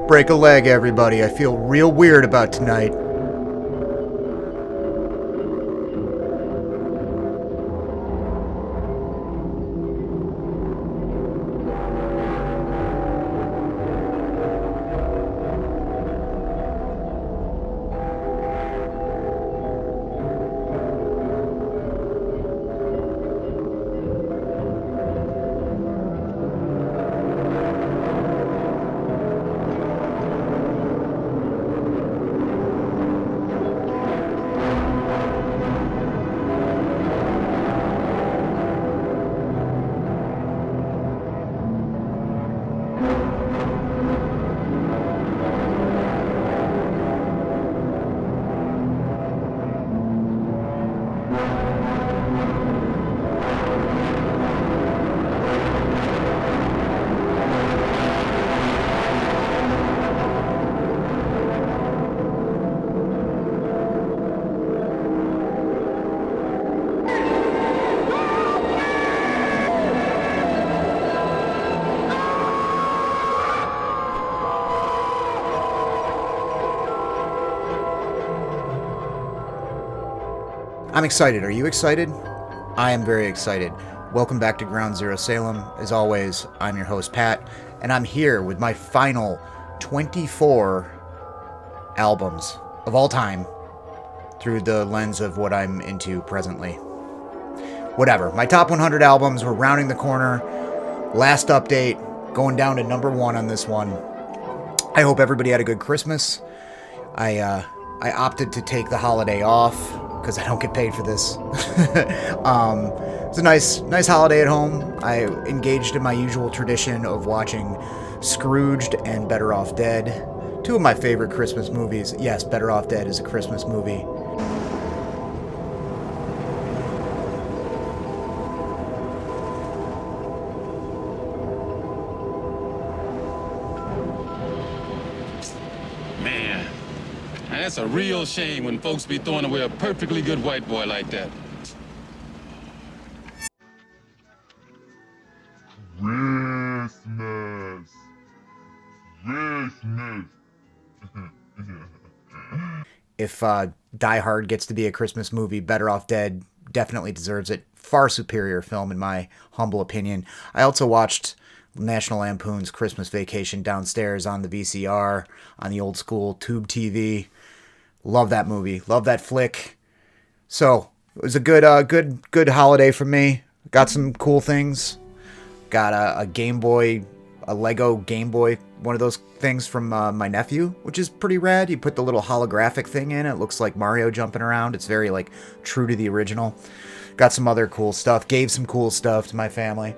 break a leg, everybody. I feel real weird about tonight. I'm excited. Are you excited? I am very excited. Welcome back to Ground Zero Salem. As always, I'm your host, Pat, and I'm here with my final 24 albums of all time through the lens of what I'm into presently. Whatever. My top 100 albums, we're rounding the corner. Last update, going down to number 1 on this one. I hope everybody had a good Christmas. I opted to take the holiday off because I don't get paid for this. It's a nice holiday at home. I engaged in my usual tradition of watching Scrooged and Better Off Dead, two of my favorite Christmas movies. Yes, Better Off Dead is a Christmas movie. That's a real shame when folks be throwing away a perfectly good white boy like that. Christmas. If Die Hard gets to be a Christmas movie, Better Off Dead definitely deserves it. Far superior film in my humble opinion. I also watched National Lampoon's Christmas Vacation downstairs on the VCR, on the old school tube TV. Love that movie. Love that flick. So it was a good holiday for me. Got some cool things. Got a Game Boy, a Lego Game Boy, one of those things from my nephew, which is pretty rad. You put the little holographic thing in. It looks like Mario jumping around. It's very like true to the original. Got some other cool stuff. Gave some cool stuff to my family.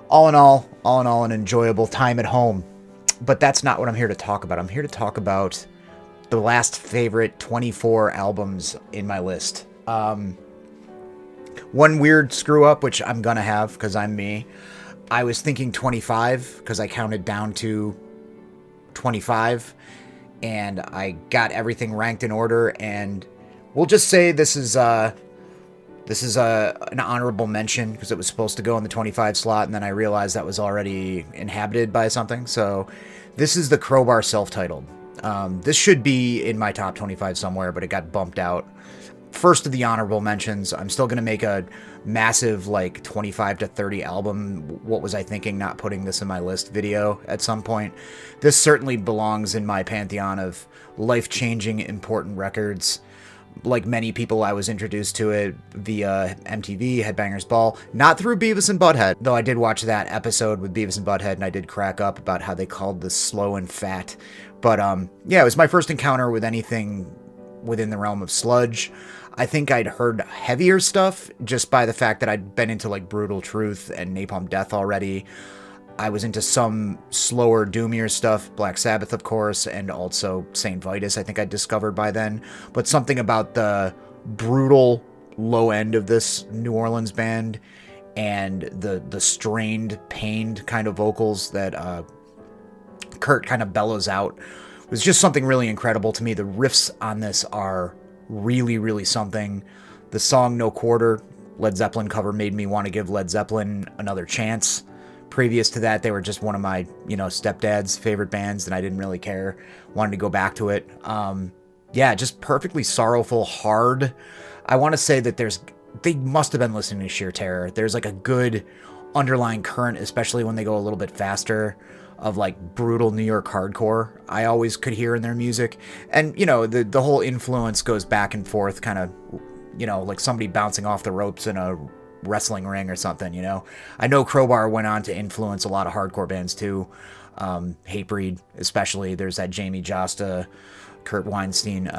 All in all, an enjoyable time at home. But that's not what I'm here to talk about. I'm here to talk about the last favorite 24 albums in my list. One weird screw up, which I'm gonna have because I'm me. I was thinking 25 because I counted down to 25 and I got everything ranked in order, and we'll just say this is an honorable mention because it was supposed to go in the 25 slot, and then I realized that was already inhabited by something. So this is the Crowbar self-titled. This should be in my top 25 somewhere, but it got bumped out. First of the honorable mentions. I'm still going to make a massive, like, 25 to 30 album, what was I thinking not putting this in my list video at some point. This certainly belongs in my pantheon of life-changing, important records. Like many people, I was introduced to it via MTV, Headbangers Ball, not through Beavis and Butthead, though I did watch that episode with Beavis and Butthead, and I did crack up about how they called this slow and fat. But, yeah, it was my first encounter with anything within the realm of sludge. I think I'd heard heavier stuff just by the fact that I'd been into, like, Brutal Truth and Napalm Death already. I was into some slower, doomier stuff, Black Sabbath, of course, and also St. Vitus, I think I discovered by then. But something about the brutal low end of this New Orleans band and the strained, pained kind of vocals that Kurt kind of bellows out was just something really incredible to me. The riffs on this are really, really something. The song No Quarter, Led Zeppelin cover, made me want to give Led Zeppelin another chance. Previous to that, they were just one of my, stepdad's favorite bands, and I didn't really care. Wanted to go back to it. Yeah, just perfectly sorrowful, hard. I want to say that they must have been listening to sheer terror. There's like a good underlying current, especially when they go a little bit faster, of like brutal New York hardcore. I always could hear in their music. And, the whole influence goes back and forth, kind of, like somebody bouncing off the ropes in a wrestling ring or something, I know Crowbar went on to influence a lot of hardcore bands too. Hatebreed, especially. There's that Jamie Josta, Kurt Weinstein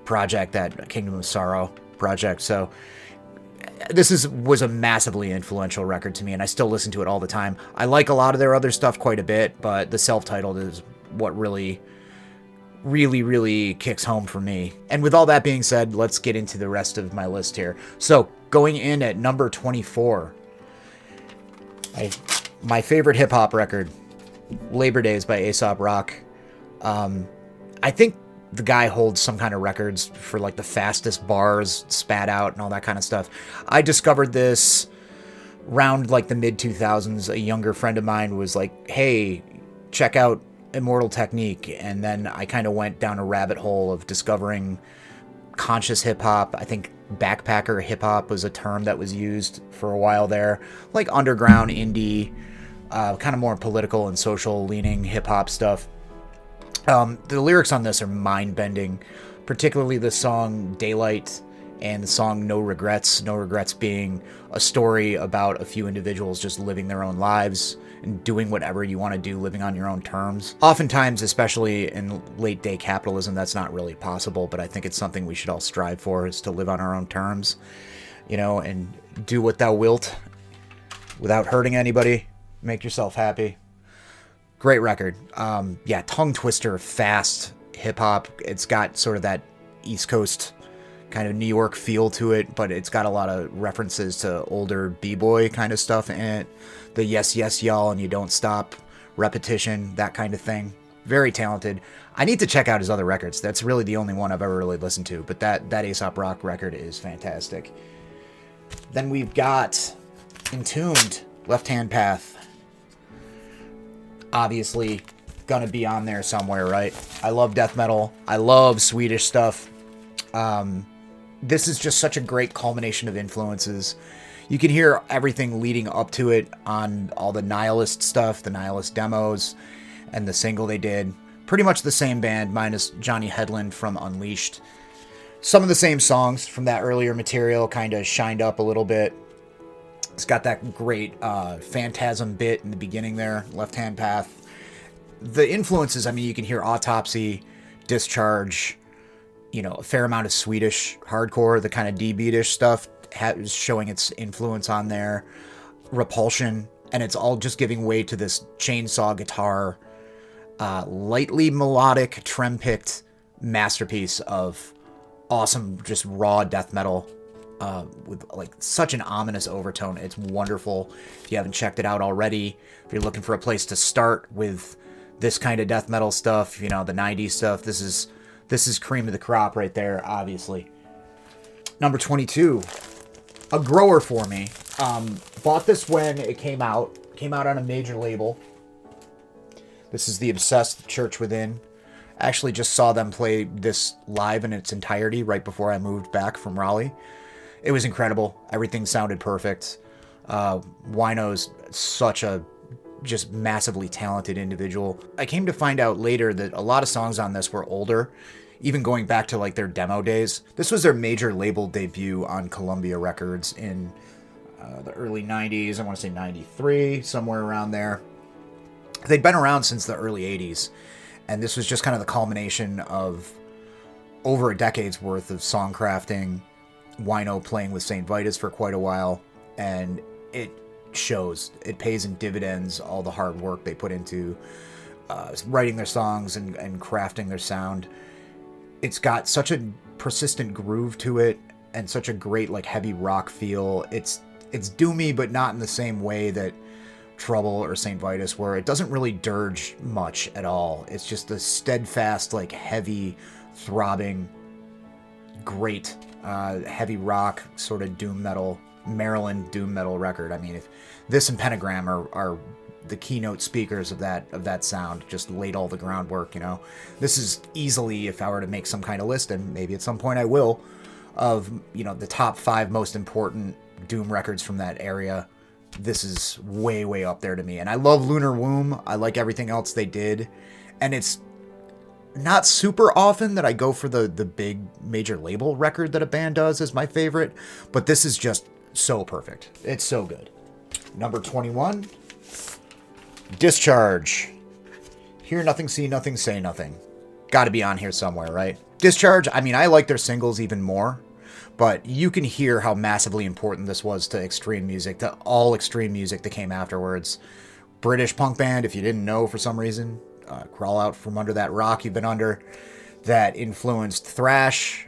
project, that Kingdom of Sorrow project. So this was a massively influential record to me, and I still listen to it all the time. I like a lot of their other stuff quite a bit, but the self-titled is what really kicks home for me. And with all that being said, let's get into the rest of my list here. So going in at number 24, my favorite hip-hop record, Labor Days by Aesop Rock. I think the guy holds some kind of records for like the fastest bars spat out and all that kind of stuff. I discovered this around like the mid 2000s. A younger friend of mine was like, hey, check out Immortal Technique. And then I kind of went down a rabbit hole of discovering conscious hip hop. I think backpacker hip hop was a term that was used for a while there, like underground indie, kind of more political and social leaning hip hop stuff. The lyrics on this are mind-bending, particularly the song Daylight and the song No Regrets. No Regrets being a story about a few individuals just living their own lives and doing whatever you want to do, living on your own terms. Oftentimes, especially in late-day capitalism, that's not really possible, but I think it's something we should all strive for, is to live on our own terms, and do what thou wilt without hurting anybody. Make yourself happy. Great record. Yeah, tongue twister, fast hip hop. It's got sort of that East Coast kind of New York feel to it, but it's got a lot of references to older B-boy kind of stuff in it. The yes, yes, y'all, and you don't stop, repetition, that kind of thing. Very talented. I need to check out his other records. That's really the only one I've ever really listened to, but that Aesop Rock record is fantastic. Then we've got Entombed, Left Hand Path. Obviously gonna be on there somewhere, right? I love death metal. I love Swedish stuff. This is just such a great culmination of influences. You can hear everything leading up to it on all the Nihilist stuff, the Nihilist demos, and the single they did. Pretty much the same band, minus Johnny Headland from Unleashed. Some of the same songs from that earlier material kind of shined up a little bit. It's got that great phantasm bit in the beginning there, Left Hand Path. The influences, I mean, you can hear Autopsy, Discharge, a fair amount of Swedish hardcore, the kind of D-beatish stuff is showing its influence on there. Repulsion, and it's all just giving way to this chainsaw guitar, lightly melodic, trem-picked masterpiece of awesome, just raw death metal. With like such an ominous overtone. It's wonderful. If you haven't checked it out already, if you're looking for a place to start with this kind of death metal stuff, the 90s stuff, this is cream of the crop right there, obviously. Number 22, a grower for me. Bought this when it came out on a major label. This is the Obsessed Church Within. Actually just saw them play this live in its entirety right before I moved back from Raleigh. It was incredible. Everything sounded perfect. Wino's such a just massively talented individual. I came to find out later that a lot of songs on this were older, even going back to like their demo days. This was their major label debut on Columbia Records in the early 90s. I want to say 93, somewhere around there. They'd been around since the early 80s, and this was just kind of the culmination of over a decade's worth of song crafting. Wino playing with St. Vitus for quite a while, and it shows. It pays in dividends, all the hard work they put into writing their songs and crafting their sound. It's got such a persistent groove to it and such a great like heavy rock feel. It's doomy, but not in the same way that Trouble or St. Vitus were. It doesn't really dirge much at all. It's just a steadfast, like heavy, throbbing, great heavy rock, sort of doom metal Maryland doom metal record. I mean, if this and Pentagram are the keynote speakers of that sound, just laid all the groundwork, you know. This is easily, if I were to make some kind of list, and maybe at some point I will, of, you know, the top 5 most important doom records from that area. This is way, way up there to me. And I love Lunar Womb. I like everything else they did. And it's not super often that I go for the big major label record that a band does as my favorite, but this is just so perfect. It's so good. Number 21, Discharge. Hear nothing, see nothing, say nothing. Gotta be on here somewhere, right? Discharge, I mean, I like their singles even more, but you can hear how massively important this was to extreme music, to all extreme music that came afterwards. British punk band, if you didn't know for some reason, crawl out from under that rock you've been under, that influenced thrash,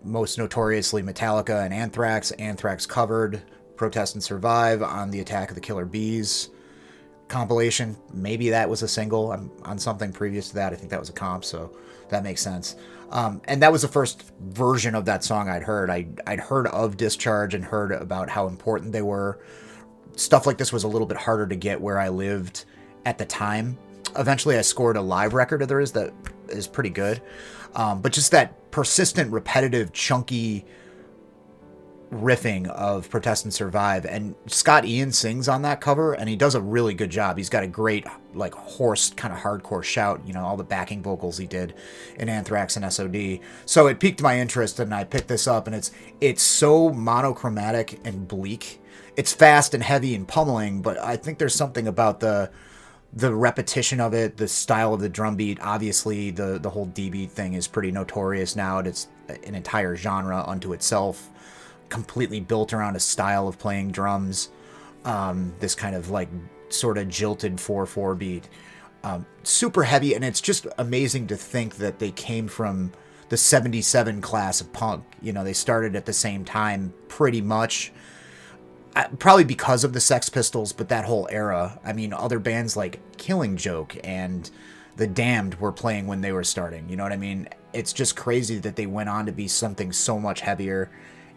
most notoriously Metallica and Anthrax. Anthrax covered Protest and Survive on the Attack of the Killer Bees compilation. Maybe that was a single. On something previous to that, I think that was a comp, so that makes sense. And that was the first version of that song I'd heard. I'd heard of Discharge and heard about how important they were. Stuff like this was a little bit harder to get where I lived at the time. Eventually I scored a live record of theirs that is pretty good. But just that persistent, repetitive, chunky riffing of Protest and Survive. And Scott Ian sings on that cover, and he does a really good job. He's got a great, like, hoarse, kind of hardcore shout, you know, all the backing vocals he did in Anthrax and S.O.D. So it piqued my interest, and I picked this up, and it's so monochromatic and bleak. It's fast and heavy and pummeling, but I think there's something about the repetition of it, the style of the drum beat. Obviously, the whole D-beat thing is pretty notorious now. It's an entire genre unto itself, completely built around a style of playing drums. This kind of like sort of jilted 4/4 beat. Super heavy, and it's just amazing to think that they came from the 77 class of punk. You know, they started at the same time pretty much. Probably because of the Sex Pistols, but that whole era. I mean, other bands like Killing Joke and The Damned were playing when they were starting. You know what I mean? It's just crazy that they went on to be something so much heavier.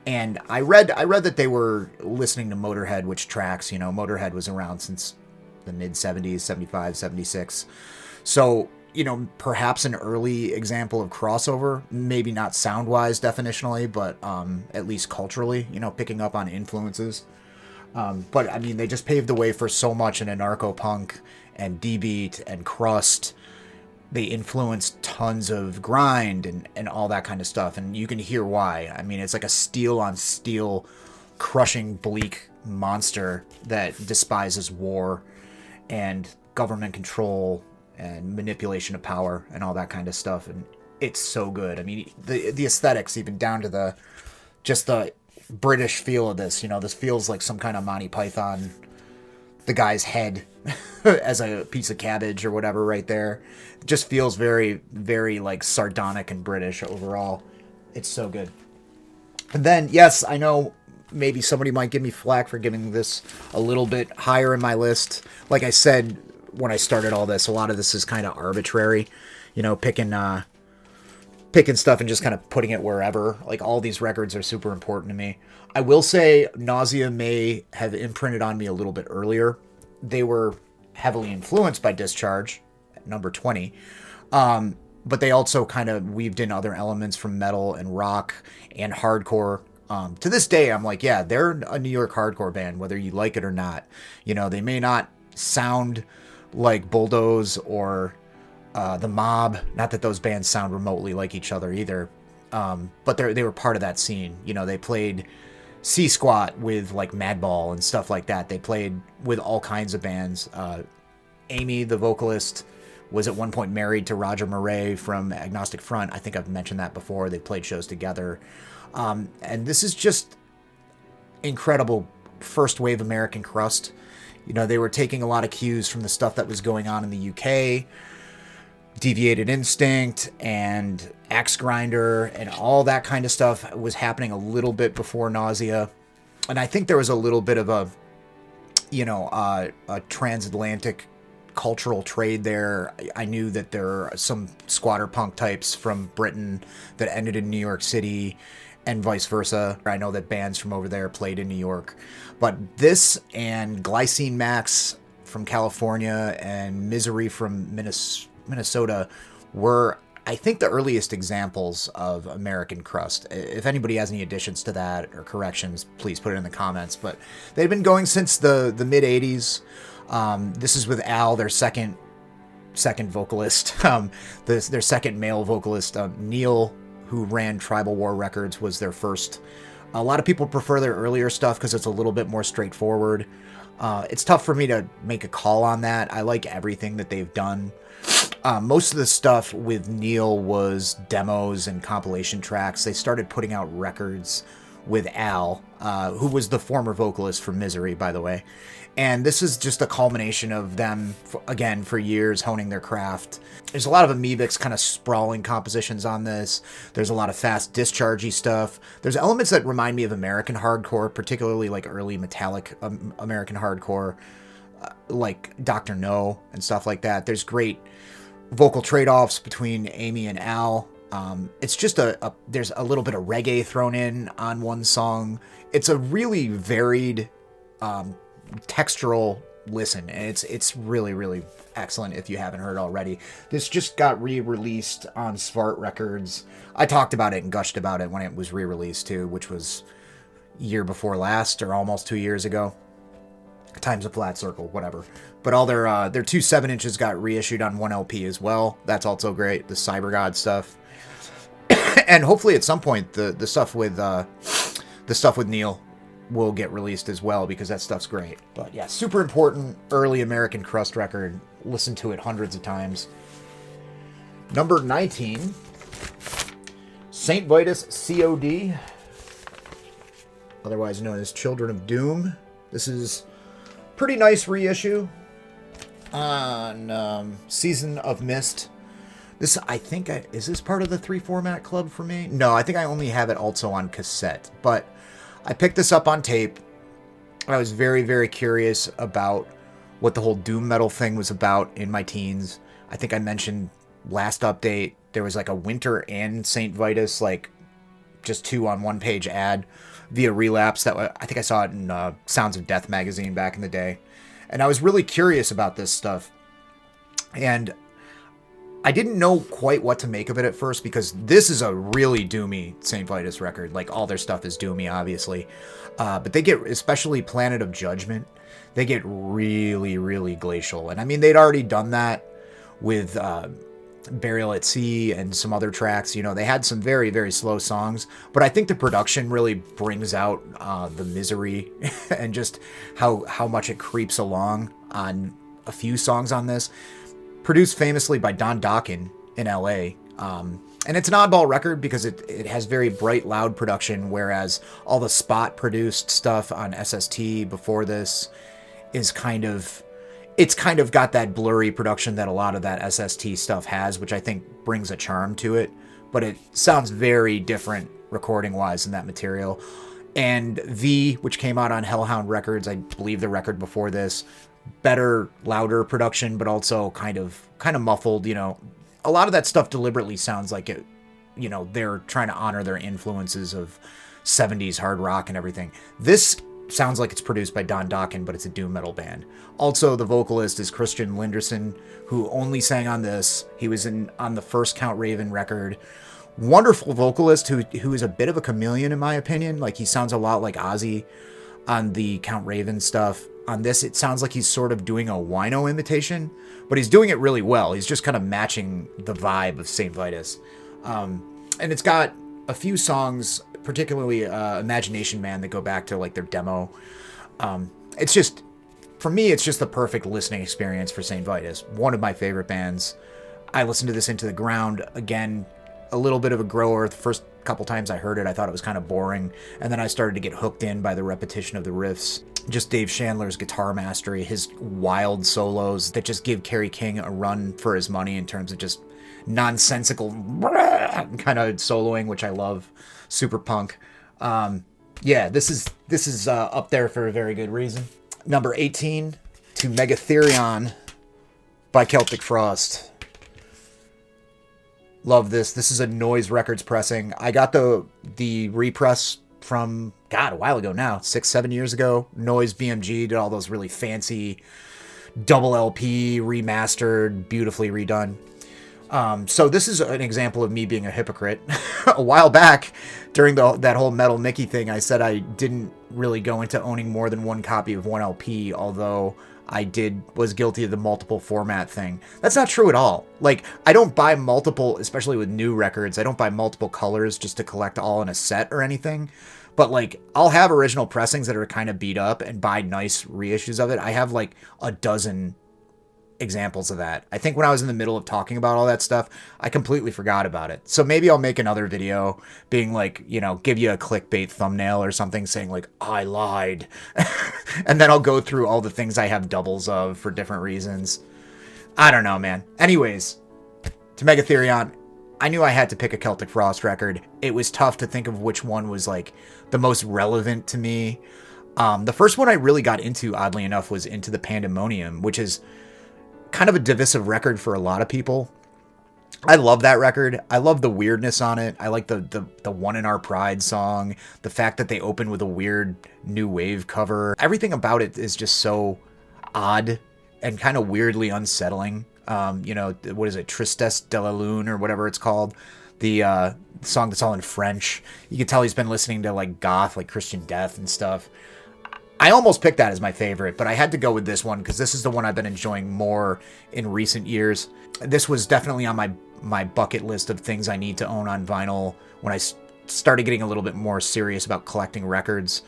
And I read that they were listening to Motorhead, which tracks. You know, Motorhead was around since the mid-70s, 75, 76. So, you know, perhaps an early example of crossover. Maybe not sound-wise, definitionally, but at least culturally, you know, picking up on influences. But, I mean, they just paved the way for so much in anarcho-punk and D-beat and crust. They influenced tons of grind and all that kind of stuff, and you can hear why. I mean, it's like a steel-on-steel, crushing, bleak monster that despises war and government control and manipulation of power and all that kind of stuff, and it's so good. I mean, the aesthetics, even down to the British feel of this, you know, this feels like some kind of Monty Python, the guy's head as a piece of cabbage or whatever right there. It just feels very, very like sardonic and British overall. It's so good. And then, yes, I know maybe somebody might give me flack for giving this a little bit higher in my list. Like I said when I started all this, a lot of this is kind of arbitrary, you know, picking stuff and just kind of putting it wherever. Like, all these records are super important to me. I will say Nausea may have imprinted on me a little bit earlier. They were heavily influenced by Discharge, at number 20. But they also kind of weaved in other elements from metal and rock and hardcore. To this day, I'm like, yeah, they're a New York hardcore band, whether you like it or not. You know, they may not sound like Bulldoze or The Mob. Not that those bands sound remotely like each other either. But they were part of that scene. You know, they played C-Squat with like Madball and stuff like that. They played with all kinds of bands. Amy, the vocalist, was at one point married to Roger Murray from Agnostic Front. I think I've mentioned that before. They played shows together. And this is just incredible first wave American crust. You know, they were taking a lot of cues from the stuff that was going on in the UK. Deviated Instinct and Axe Grinder and all that kind of stuff was happening a little bit before Nausea. And I think there was a little bit of a transatlantic cultural trade there. I knew that there are some squatter punk types from Britain that ended in New York City and vice versa. I know that bands from over there played in New York, but this and Glycine Max from California and Misery from Minnesota were, I think, the earliest examples of American crust. If anybody has any additions to that or corrections, please put it in the comments. But they've been going since the mid 80s. This is with Al, their second vocalist, their second male vocalist. Neil, who ran Tribal War Records, was their first. A lot of people prefer their earlier stuff because it's a little bit more straightforward. It's tough for me to make a call on that. I like everything that they've done. Most of the stuff with Neil was demos and compilation tracks. They started putting out records with Al, who was the former vocalist for Misery, by the way. And this is just a culmination of them, again, for years honing their craft. There's a lot of amoebics, kind of sprawling compositions on this. There's a lot of fast dischargey stuff. There's elements that remind me of American hardcore, particularly like early metallic American hardcore, like Dr. No and stuff like that. There's great vocal trade-offs between Amy and Al. It's just there's a little bit of reggae thrown in on one song. It's a really varied textural listen, and it's really, really excellent if you haven't heard already. This just got re-released on Svart Records. I talked about it and gushed about it when it was re-released too, which was year before last or almost 2 years ago. Time's a flat circle, whatever. But all their 2 7-inches got reissued on 1 LP as well. That's also great. The Cyber God stuff. And hopefully at some point the stuff with Neil will get released as well, because that stuff's great. But yeah, super important early American crust record. Listened to it hundreds of times. Number 19, St. Vitus C.O.D., otherwise known as Children of Doom. This is pretty nice reissue on Season of Mist. This, I think, is this part of the 3 format club for me? No, I think I only have it also on cassette, but I picked this up on tape. I was very, very curious about what the whole doom metal thing was about in my teens. I think I mentioned last update, there was like a Winter and St. Vitus, like just 2 on 1 page ad via Relapse. That I think I saw it in Sounds of Death magazine back in the day. And I was really curious about this stuff. And I didn't know quite what to make of it at first, because this is a really doomy St. Vitus record. Like, all their stuff is doomy, obviously. But they get, especially Planet of Judgment, they get really, really glacial. And I mean, they'd already done that with Burial at Sea and some other tracks. You know, they had some very, very slow songs. But I think the production really brings out the misery and just how much it creeps along on a few songs on this. Produced famously by Don Dokken in LA. And it's an oddball record because it has very bright, loud production, whereas all the spot produced stuff on SST before this is kind of got that blurry production that a lot of that SST stuff has, which I think brings a charm to it. But it sounds very different recording wise than that material. And V, which came out on Hellhound Records, I believe the record before this, better, louder production, but also kind of muffled. You know, a lot of that stuff deliberately sounds like it, you know, they're trying to honor their influences of 70s hard rock and everything. This sounds like it's produced by Don Dokken, but it's a doom metal band. Also, the vocalist is Christian Linderson, who only sang on this. He was on the first Count Raven record. Wonderful vocalist who is a bit of a chameleon, in my opinion. Like, he sounds a lot like Ozzy on the Count Raven stuff. On this, it sounds like he's sort of doing a wino imitation, but he's doing it really well. He's just kind of matching the vibe of St. Vitus. And it's got a few songs, particularly Imagination Man, that go back to like their demo. It's just, for me, it's just the perfect listening experience for St. Vitus. One of my favorite bands. I listened to this Into the Ground. Again, a little bit of a grower. The first couple times I heard it, I thought it was kind of boring. And then I started to get hooked in by the repetition of the riffs. Just Dave Chandler's guitar mastery, his wild solos that just give Kerry King a run for his money in terms of just nonsensical kind of soloing, which I love. Super punk. Yeah, this is up there for a very good reason. Number 18, To Megatherion by Celtic Frost. Love this. This is a Noise Records pressing. I got the repress from, God, a while ago now, 6-7 years ago. Noise BMG did all those really fancy double LP remastered, beautifully redone. So this is an example of me being a hypocrite. A while back, during that whole Metal Mickey thing, I said I didn't really go into owning more than one copy of one LP, although I was guilty of the multiple format thing. That's not true at all. Like, I don't buy multiple, especially with new records, I don't buy multiple colors just to collect all in a set or anything. But, like, I'll have original pressings that are kind of beat up and buy nice reissues of it. I have, like, a dozen examples of that. I think when I was in the middle of talking about all that stuff, I completely forgot about it. So maybe I'll make another video being like, you know, give you a clickbait thumbnail or something saying like, I lied. And then I'll go through all the things I have doubles of for different reasons. I don't know, man. Anyways, to Mega Therion, I knew I had to pick a Celtic Frost record. It was tough to think of which one was like the most relevant to me. The first one I really got into, oddly enough, was Into the Pandemonium, which is kind of a divisive record for a lot of people. I love that record. I love the weirdness on it. I like the One in Our Pride song. The fact that they open with a weird new wave cover. Everything about it is just so odd and kind of weirdly unsettling. You know, what is it? Tristesse de la Lune or whatever it's called. The song that's all in French. You can tell he's been listening to like goth, like Christian Death and stuff. I almost picked that as my favorite, but I had to go with this one because this is the one I've been enjoying more in recent years. This was definitely on my bucket list of things I need to own on vinyl when I started getting a little bit more serious about collecting records.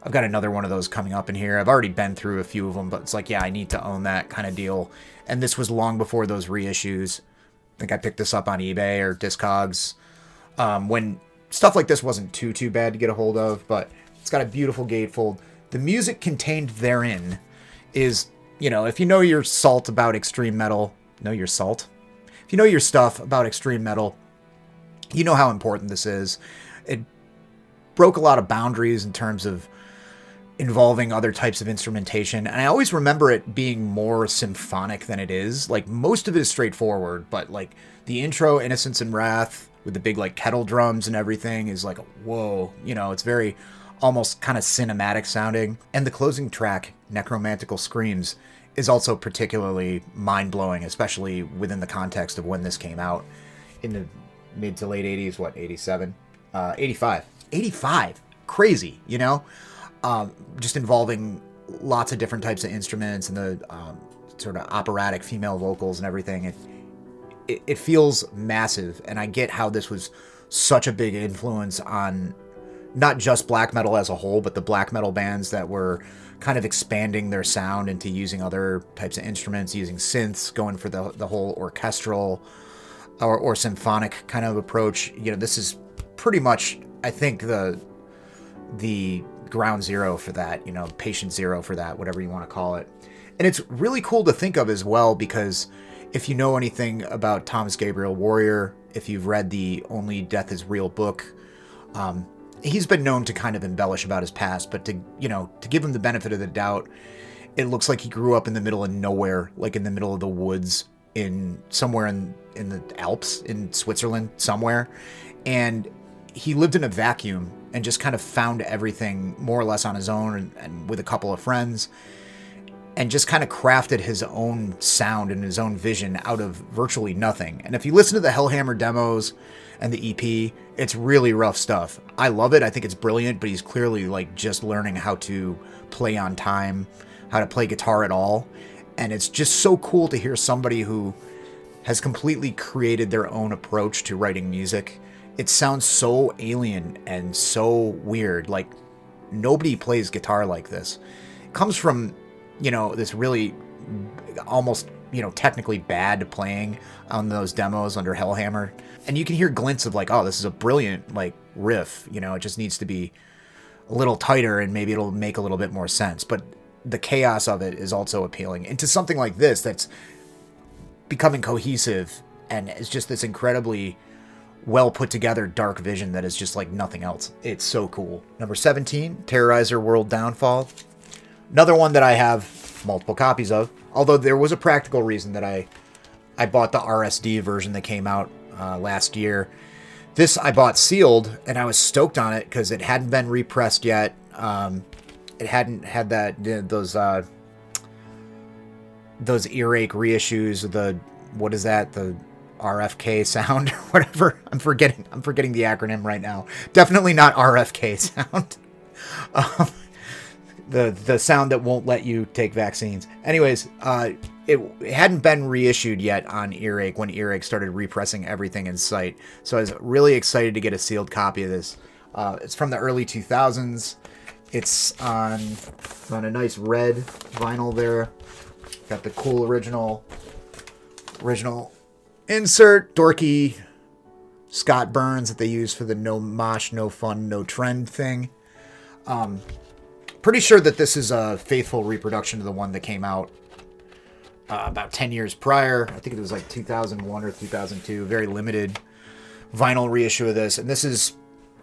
I've got another one of those coming up in here. I've already been through a few of them, but it's like, yeah, I need to own that kind of deal. And this was long before those reissues. I think I picked this up on eBay or Discogs when stuff like this wasn't too bad to get a hold of, but it's got a beautiful gatefold. The music contained therein is, you know, if you know your salt about extreme metal, know your salt? If you know your stuff about extreme metal, you know how important this is. It broke a lot of boundaries in terms of involving other types of instrumentation, and I always remember it being more symphonic than it is. Like, most of it is straightforward, but, like, the intro, Innocence and Wrath, with the big, like, kettle drums and everything is like, whoa, you know, it's very almost kind of cinematic sounding. And the closing track, Necromantical Screams, is also particularly mind-blowing, especially within the context of when this came out in the mid to late 80s, 87? 85. 85! Crazy, you know? Just involving lots of different types of instruments and the sort of operatic female vocals and everything. It feels massive, and I get how this was such a big influence on not just black metal as a whole, but the black metal bands that were kind of expanding their sound into using other types of instruments, using synths, going for the whole orchestral or symphonic kind of approach. You know, this is pretty much, I think, the ground zero for that, you know, patient zero for that, whatever you want to call it. And it's really cool to think of as well, because if you know anything about Thomas Gabriel Warrior, if you've read the Only Death is Real book, he's been known to kind of embellish about his past, but to give him the benefit of the doubt, it looks like he grew up in the middle of nowhere, like in the middle of the woods somewhere in the Alps in Switzerland somewhere. And he lived in a vacuum and just kind of found everything more or less on his own and with a couple of friends, and just kind of crafted his own sound and his own vision out of virtually nothing. And if you listen to the Hellhammer demos and the EP, it's really rough stuff. I love it. I think it's brilliant, but he's clearly like just learning how to play on time, how to play guitar at all. And it's just so cool to hear somebody who has completely created their own approach to writing music. It sounds so alien and so weird. Like, nobody plays guitar like this. It comes from, you know, this really almost, you know, technically bad playing on those demos under Hellhammer. And you can hear glints of like, oh, this is a brilliant, like, riff. You know, it just needs to be a little tighter and maybe it'll make a little bit more sense. But the chaos of it is also appealing. And to something like this that's becoming cohesive and is just this incredibly well put together dark vision that is just like nothing else. It's so cool. Number 17, Terrorizer World Downfall. Another one that I have multiple copies of, although there was a practical reason that I bought the RSD version that came out last year. This I bought sealed, and I was stoked on it because it hadn't been repressed yet. It hadn't had those earache reissues. What is that? The RFK sound, whatever. I'm forgetting the acronym right now. Definitely not RFK sound. The sound that won't let you take vaccines. Anyways, it hadn't been reissued yet on Earache when Earache started repressing everything in sight. So I was really excited to get a sealed copy of this. It's from the early 2000s. It's on a nice red vinyl there. Got the cool original insert, dorky Scott Burns that they use for the no mosh, no fun, no trend thing. Pretty sure that this is a faithful reproduction of the one that came out about 10 years prior. I think it was like 2001 or 2002. Very limited vinyl reissue of this. And this is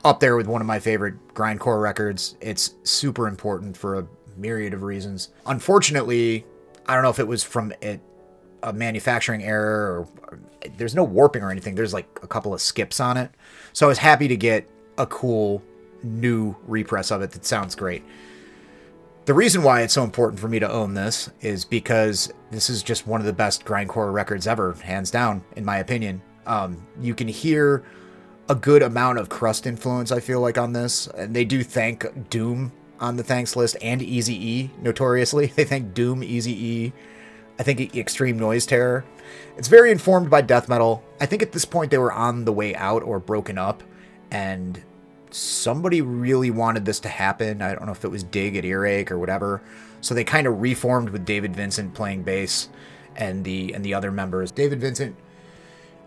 up there with one of my favorite grindcore records. It's super important for a myriad of reasons. Unfortunately, I don't know if it was from a manufacturing error or there's no warping or anything. There's like a couple of skips on it. So I was happy to get a cool new repress of it that sounds great. The reason why it's so important for me to own this is because this is just one of the best grindcore records ever, hands down, in my opinion. You can hear a good amount of crust influence, I feel like, on this. And they do thank Doom on the thanks list and Eazy-E, notoriously. They thank Doom, Eazy-E, I think Extreme Noise Terror. It's very informed by death metal. I think at this point they were on the way out or broken up, and somebody really wanted this to happen. I don't know if it was Dig at Earache or whatever. So they kind of reformed with David Vincent playing bass and the other members. David Vincent,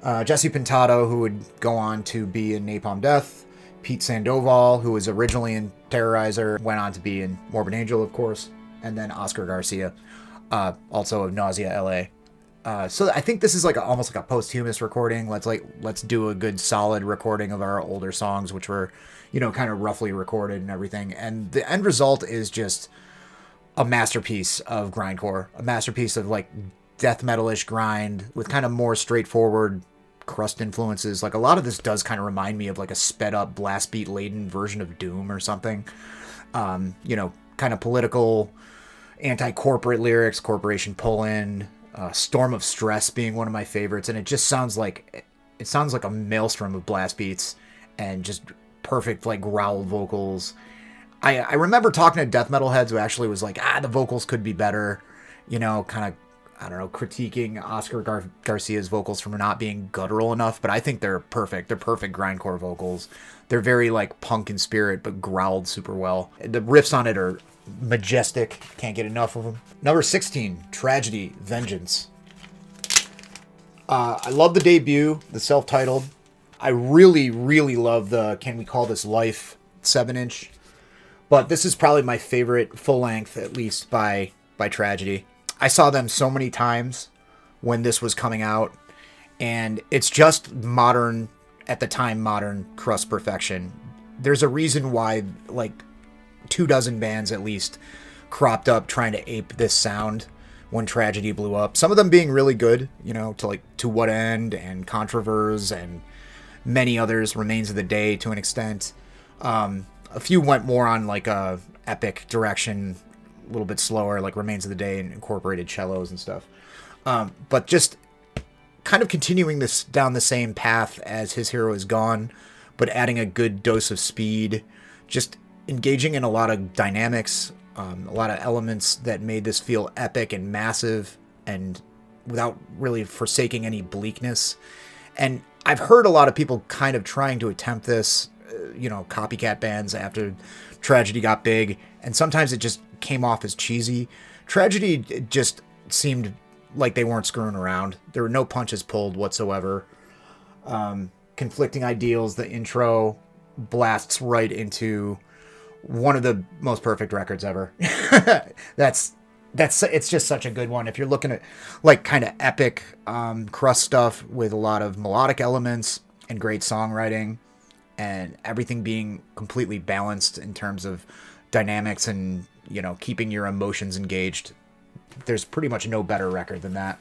Jesse Pintado, who would go on to be in Napalm Death, Pete Sandoval, who was originally in Terrorizer, went on to be in Morbid Angel, of course, and then Oscar Garcia, also of Nausea LA. So I think this is like almost like a posthumous recording. Let's do a good solid recording of our older songs, which were, kind of roughly recorded and everything. And the end result is just a masterpiece of grindcore, a masterpiece of like death metalish grind with kind of more straightforward crust influences. Like a lot of this does kind of remind me of like a sped up blast beat laden version of Doom or something. Kind of political, anti-corporate lyrics, corporation pull-in, Storm of Stress being one of my favorites, and it just sounds like a maelstrom of blast beats and just perfect like growled vocals. I remember talking to death metal heads who actually was like, the vocals could be better, kind of, I don't know, critiquing Oscar Garcia's vocals for not being guttural enough, but I think they're perfect. They're perfect grindcore vocals. They're very like punk in spirit, but growled super well. The riffs on it are majestic. Can't get enough of them. Number 16, Tragedy, Vengeance. I love the debut, the self-titled. I really, really love the Can We Call This Life 7-inch. But this is probably my favorite full-length, at least by Tragedy. I saw them so many times when this was coming out, and it's just modern, at the time, modern crust perfection. There's a reason why, like, 24 bands at least cropped up trying to ape this sound when Tragedy blew up. Some of them being really good, To What End and Controverse and many others, Remains of the Day to an extent. A few went more on like a epic direction, a little bit slower, like Remains of the Day and incorporated cellos and stuff. But just kind of continuing this down the same path as His Hero Is Gone, but adding a good dose of speed, just engaging in a lot of dynamics, a lot of elements that made this feel epic and massive and without really forsaking any bleakness. And I've heard a lot of people kind of trying to attempt this, copycat bands after Tragedy got big, and sometimes it just came off as cheesy. Tragedy, it just seemed like they weren't screwing around. There were no punches pulled whatsoever. Conflicting ideals. The intro blasts right into one of the most perfect records ever. It's just such a good one. If you're looking at like kind of epic crust stuff with a lot of melodic elements and great songwriting and everything being completely balanced in terms of dynamics and, keeping your emotions engaged, there's pretty much no better record than that.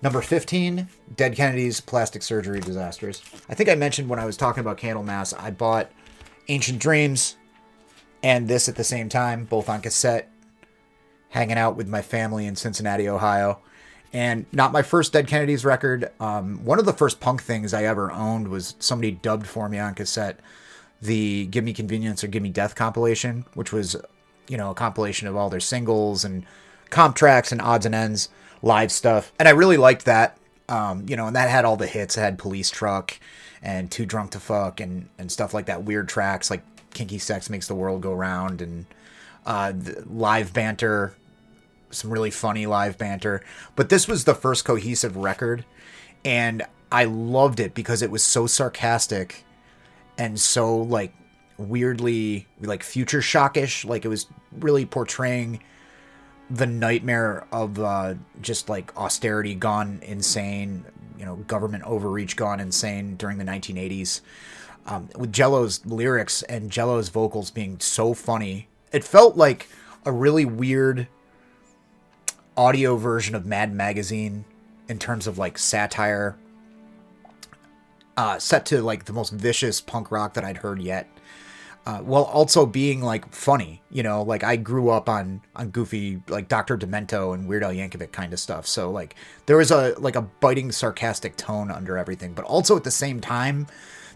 Number 15, Dead Kennedys, Plastic Surgery Disasters. I think I mentioned when I was talking about Candlemass, I bought Ancient Dreams and this at the same time, both on cassette, hanging out with my family in Cincinnati, Ohio. And not my first Dead Kennedys record. One of the first punk things I ever owned was somebody dubbed for me on cassette the Give Me Convenience or Give Me Death compilation, which was, a compilation of all their singles and comp tracks and odds and ends, live stuff. And I really liked that, and that had all the hits. It had Police Truck and Too Drunk to Fuck and stuff like that. Weird tracks like Kinky Sex Makes the World Go Round and the live banter, some really funny live banter. But this was the first cohesive record, and I loved it because it was so sarcastic and so like weirdly like future shockish. Like it was really portraying the nightmare of just like austerity gone insane, government overreach gone insane during the 1980s. With Jello's lyrics and Jello's vocals being so funny, it felt like a really weird audio version of Mad Magazine in terms of like satire, set to like the most vicious punk rock that I'd heard yet, while also being like funny. Like I grew up on goofy like Dr. Demento and Weird Al Yankovic kind of stuff, so like there was a biting sarcastic tone under everything, but also at the same time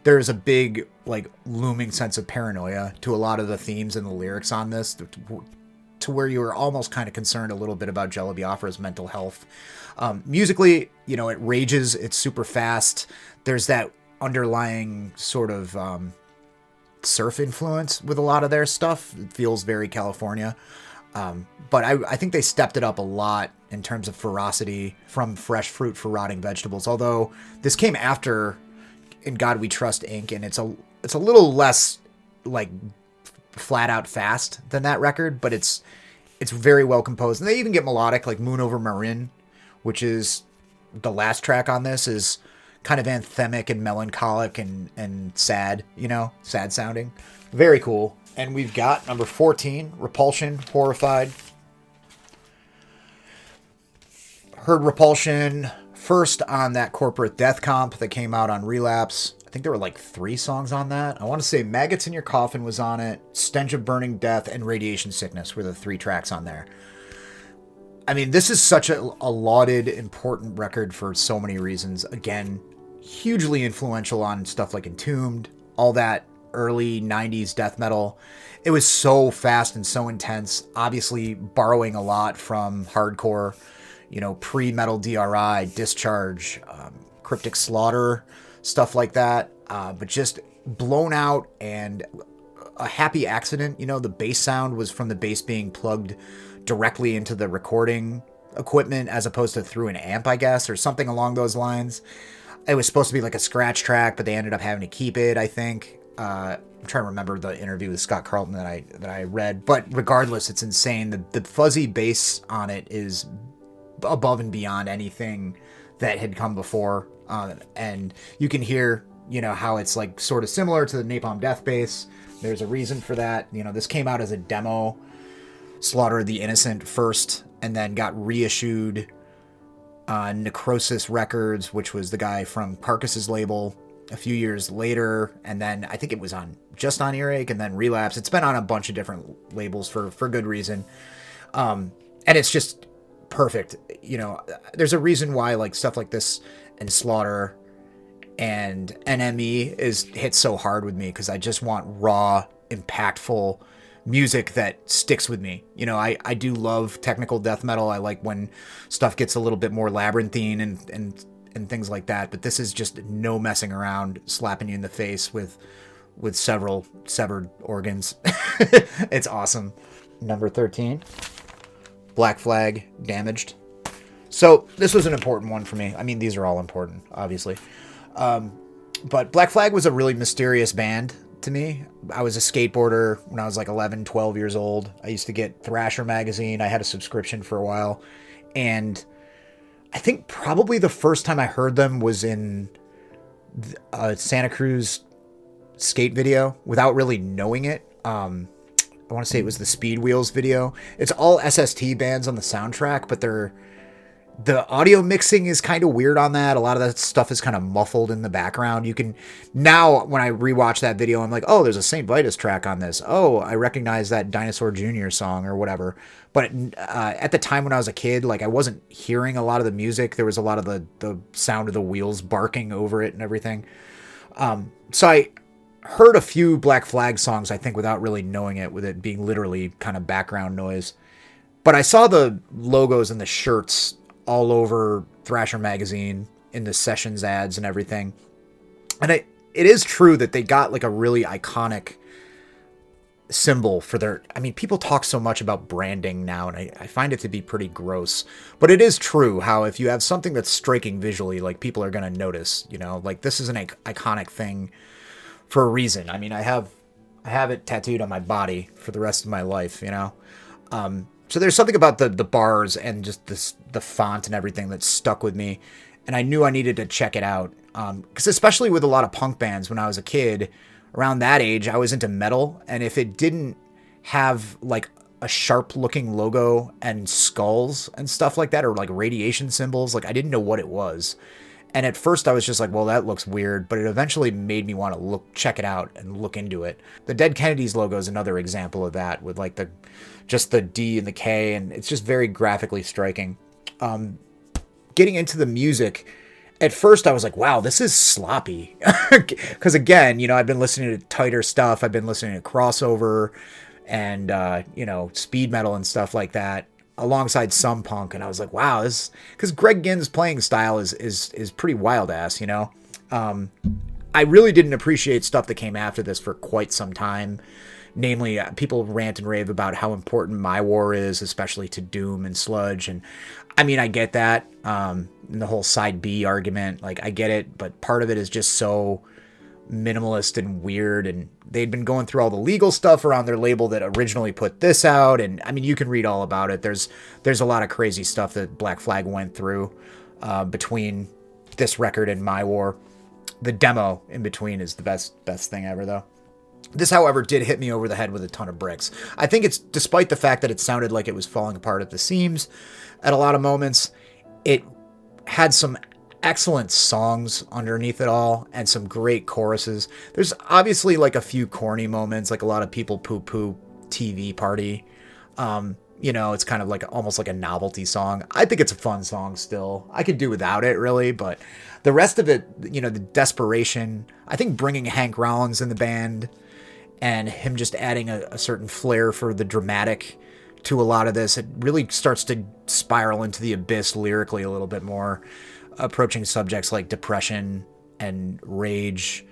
there's a big like looming sense of paranoia to a lot of the themes and the lyrics on this, to where you were almost kind of concerned a little bit about Jello Biafra's mental health. Musically, it rages. It's super fast. There's that underlying sort of surf influence with a lot of their stuff. It feels very California. But I think they stepped it up a lot in terms of ferocity from Fresh Fruit for Rotting Vegetables. Although this came after In God We Trust Inc. and it's a little less like flat out fast than that record, but it's very well composed. And they even get melodic, like Moon Over Marin, which is the last track on this, is kind of anthemic and melancholic and sad, sad sounding. Very cool. And we've got number 14, Repulsion, Horrified. Heard Repulsion first on that Corporate Death comp that came out on Relapse. I think there were like 3 songs on that. I want to say Maggots in Your Coffin was on it, Stench of Burning Death, and Radiation Sickness were the 3 tracks on there. I mean, this is such a lauded, important record for so many reasons. Again, hugely influential on stuff like Entombed, all that early 90s death metal. It was so fast and so intense, obviously borrowing a lot from hardcore, pre-metal D.R.I, Discharge, Cryptic Slaughter, stuff like that, but just blown out and a happy accident. The bass sound was from the bass being plugged directly into the recording equipment as opposed to through an amp, I guess, or something along those lines. It was supposed to be like a scratch track, but they ended up having to keep it, I think. I'm trying to remember the interview with Scott Carlton that I read, but regardless, it's insane. The fuzzy bass on it is above and beyond anything that had come before, and you can hear how it's like sort of similar to the Napalm Death bass. There's a reason for that. This came out as a demo, Slaughter of the Innocent first, and then got reissued on Necrosis Records, which was the guy from Carcass's label, a few years later, and then I think it was just on Earache and then Relapse. It's been on a bunch of different labels for good reason, and it's just perfect. There's a reason why like stuff like this and Slaughter and NME is hit so hard with me, because I just want raw, impactful music that sticks with me. I do love technical death metal. I like when stuff gets a little bit more labyrinthine and things like that, but this is just no messing around, slapping you in the face with several severed organs. It's awesome. Number 13, Black Flag, Damaged. So this was an important one for me. I mean, these are all important, obviously. But Black Flag was a really mysterious band to me. I was a skateboarder when I was like 11, 12 years old. I used to get Thrasher magazine. I had a subscription for a while. And I think probably the first time I heard them was in a Santa Cruz skate video without really knowing it. I want to say it was the Speed Wheels video. It's all SST bands on the soundtrack, but they're The audio mixing is kind of weird on that. A lot of that stuff is kind of muffled in the background. You can now, when I rewatch that video, I'm like, oh, there's a St. Vitus track on this. Oh, I recognize that Dinosaur Jr. song or whatever. But at the time when I was a kid, like I wasn't hearing a lot of the music. There was a lot of the sound of the wheels barking over it and everything. So I heard a few Black Flag songs, I think, without really knowing it, with it being literally kind of background noise. But I saw the logos and the shirts all over Thrasher magazine in the sessions ads and everything. And it is true that they got like a really iconic symbol for their, I mean, people talk so much about branding now, and I find it to be pretty gross, but it is true how if you have something that's striking visually, like people are going to notice, you know, like this is an iconic thing for a reason. I mean, I have it tattooed on my body for the rest of my life, you know? So there's something about the bars and just the font and everything that stuck with me. And I knew I needed to check it out. Because especially with a lot of punk bands when I was a kid, around that age, I was into metal. And if it didn't have like a sharp looking logo and skulls and stuff like that, or like radiation symbols, like I didn't know what it was. And at first I was just like, well, that looks weird, but it eventually made me want to check it out and look into it. The Dead Kennedys logo is another example of that, with like just the D and the K, and it's just very graphically striking. Getting into the music, at first I was like, wow, this is sloppy. Because again, you know, I've been listening to tighter stuff. I've been listening to crossover and, you know, speed metal and stuff like that, alongside some punk, and I was like, wow, this, because Greg Ginn's playing style is pretty wild ass, you know. I really didn't appreciate stuff that came after this for quite some time. Namely, people rant and rave about how important My War is, especially to Doom and Sludge, and I mean, I get that, and the whole side B argument, like I get it, but part of it is just so minimalist and weird, and they'd been going through all the legal stuff around their label that originally put this out, and I mean, you can read all about it. There's a lot of crazy stuff that Black Flag went through between this record and My War. The demo in between is the best thing ever, though. This, however, did hit me over the head with a ton of bricks. I think it's, despite the fact that it sounded like it was falling apart at the seams at a lot of moments, it had some excellent songs underneath it all and some great choruses. There's obviously like a few corny moments, like a lot of people poo-poo TV Party. You know, it's kind of like almost like a novelty song. I think it's a fun song still. I could do without it, really, but the rest of it, you know, the desperation, I think bringing Hank Rollins in the band and him just adding a certain flair for the dramatic to a lot of this, it really starts to spiral into the abyss lyrically a little bit more, approaching subjects like depression and rage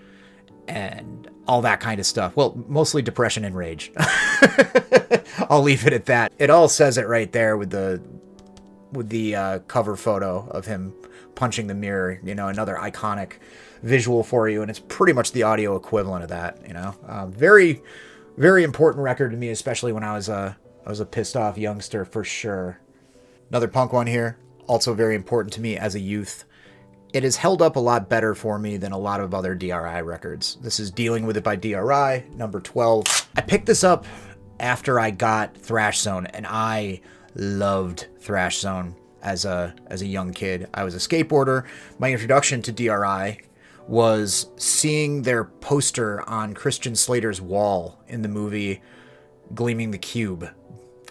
and all that kind of stuff. Well, mostly depression and rage. I'll leave it at that. It all says it right there with the cover photo of him punching the mirror, you know, another iconic visual for you, and it's pretty much the audio equivalent of that, you know. Very, very important record to me, especially when I was a pissed off youngster, for sure. Another punk one here, also very important to me as a youth. It has held up a lot better for me than a lot of other D.R.I. records. This is Dealing With It by D.R.I, number 12. I picked this up after I got Thrash Zone, and I loved Thrash Zone as a young kid. I was a skateboarder. My introduction to D.R.I. was seeing their poster on Christian Slater's wall in the movie Gleaming the Cube.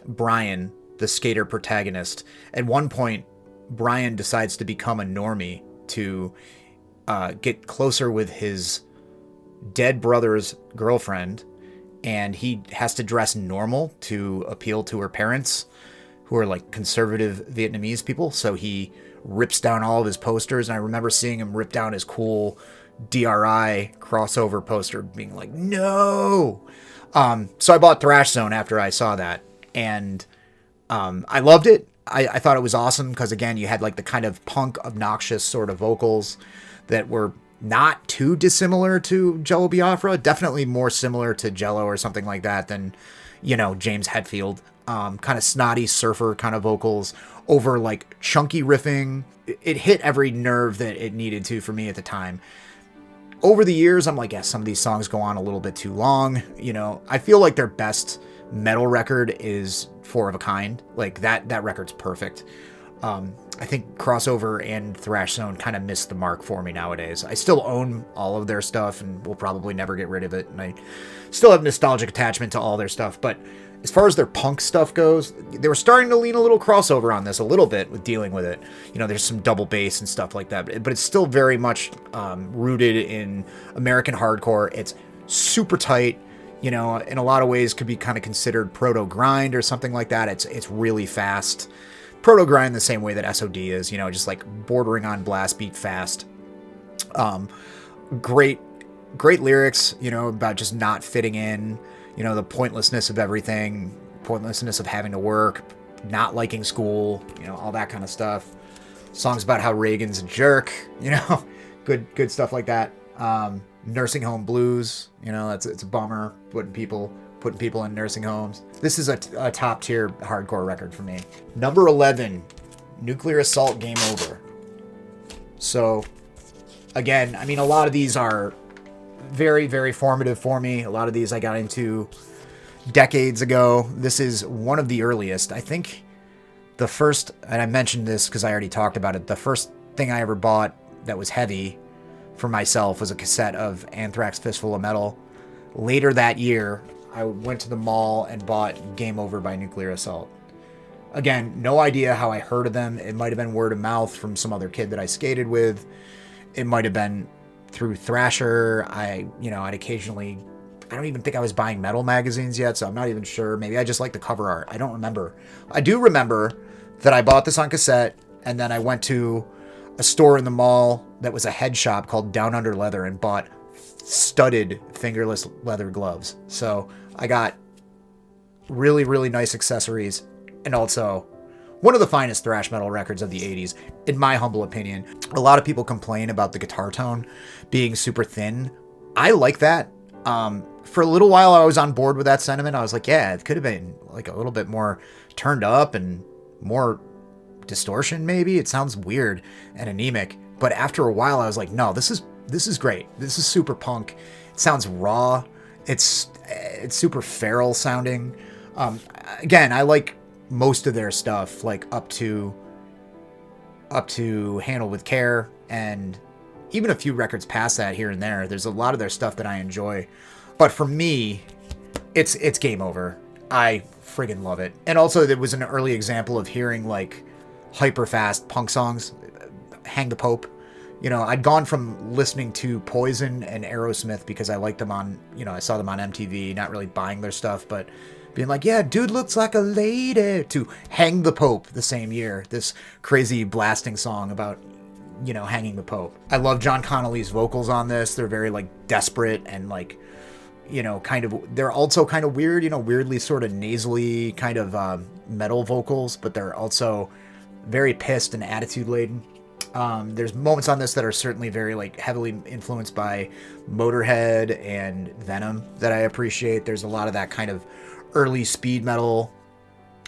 Brian, the skater protagonist. At one point, Brian decides to become a normie to get closer with his dead brother's girlfriend, and he has to dress normal to appeal to her parents, who are like conservative Vietnamese people. So he rips down all of his posters, and I remember seeing him rip down his cool D.R.I. crossover poster, being like, no! So I bought Thrash Zone after I saw that, and I loved it. I thought it was awesome because, again, you had like the kind of punk, obnoxious sort of vocals that were not too dissimilar to Jello Biafra. Definitely more similar to Jello or something like that than, you know, James Hetfield. Kind of snotty surfer kind of vocals over like chunky riffing. It hit every nerve that it needed to for me at the time. Over the years, I'm like, yeah, some of these songs go on a little bit too long. You know, I feel like their best metal record is Four of a Kind. Like that record's perfect. And I think crossover and thrash zone kind of missed the mark for me nowadays. I still own all of their stuff and will probably never get rid of it. And I still have nostalgic attachment to all their stuff. But as far as their punk stuff goes, they were starting to lean a little crossover on this a little bit with dealing with it. You know, there's some double bass and stuff like that. But it's still very much rooted in American hardcore. It's super tight. You know, in a lot of ways could be kind of considered proto-grind or something like that. It's really fast. Proto-grind the same way that S.O.D. is, you know, just like bordering on blast beat fast. Great lyrics, you know, about just not fitting in, you know, the pointlessness of everything, pointlessness of having to work, not liking school, you know, all that kind of stuff. Songs about how Reagan's a jerk, you know, good stuff like that. Nursing home blues, you know, it's a bummer putting people in nursing homes. This is a top tier hardcore record for me. Number 11, Nuclear Assault, Game Over. So again, I mean, a lot of these are very, very formative for me. A lot of these I got into decades ago. This is one of the earliest. I think the first, and I mentioned this because I already talked about it, the first thing I ever bought that was heavy for myself was a cassette of Anthrax Fistful of Metal. Later that year, I went to the mall and bought Game Over by Nuclear Assault. Again, no idea how I heard of them. It might have been word of mouth from some other kid that I skated with. It might have been through Thrasher. I'd occasionally, I don't even think I was buying metal magazines yet, so I'm not even sure. Maybe I just like the cover art. I don't remember. I do remember that I bought this on cassette, and then I went to a store in the mall that was a head shop called Down Under Leather and bought studded fingerless leather gloves. So I got really, really nice accessories, and also one of the finest thrash metal records of the 80s, in my humble opinion. A lot of people complain about the guitar tone being super thin. I like that. For a little while, I was on board with that sentiment. I was like, yeah, it could have been like a little bit more turned up and more distortion, maybe. It sounds weird and anemic. But after a while, I was like, no, this is great. This is super punk. It sounds raw. It's super feral sounding. Again, I like most of their stuff, like up to Handle with Care, and even a few records past that here and there. There's a lot of their stuff that I enjoy. But for me, it's Game Over. I friggin' love it. And also, it was an early example of hearing like hyper fast punk songs. Hang the Pope. You know, I'd gone from listening to Poison and Aerosmith because I liked them on, you know, I saw them on MTV, not really buying their stuff, but being like, yeah, dude looks like a lady, to Hang the Pope the same year. This crazy blasting song about, you know, hanging the Pope. I love John Connolly's vocals on this. They're very like desperate and like, you know, they're also kind of weird, you know, weirdly sort of nasally kind of metal vocals, but they're also very pissed and attitude laden. There's moments on this that are certainly very like heavily influenced by Motorhead and Venom that I appreciate. There's a lot of that kind of early speed metal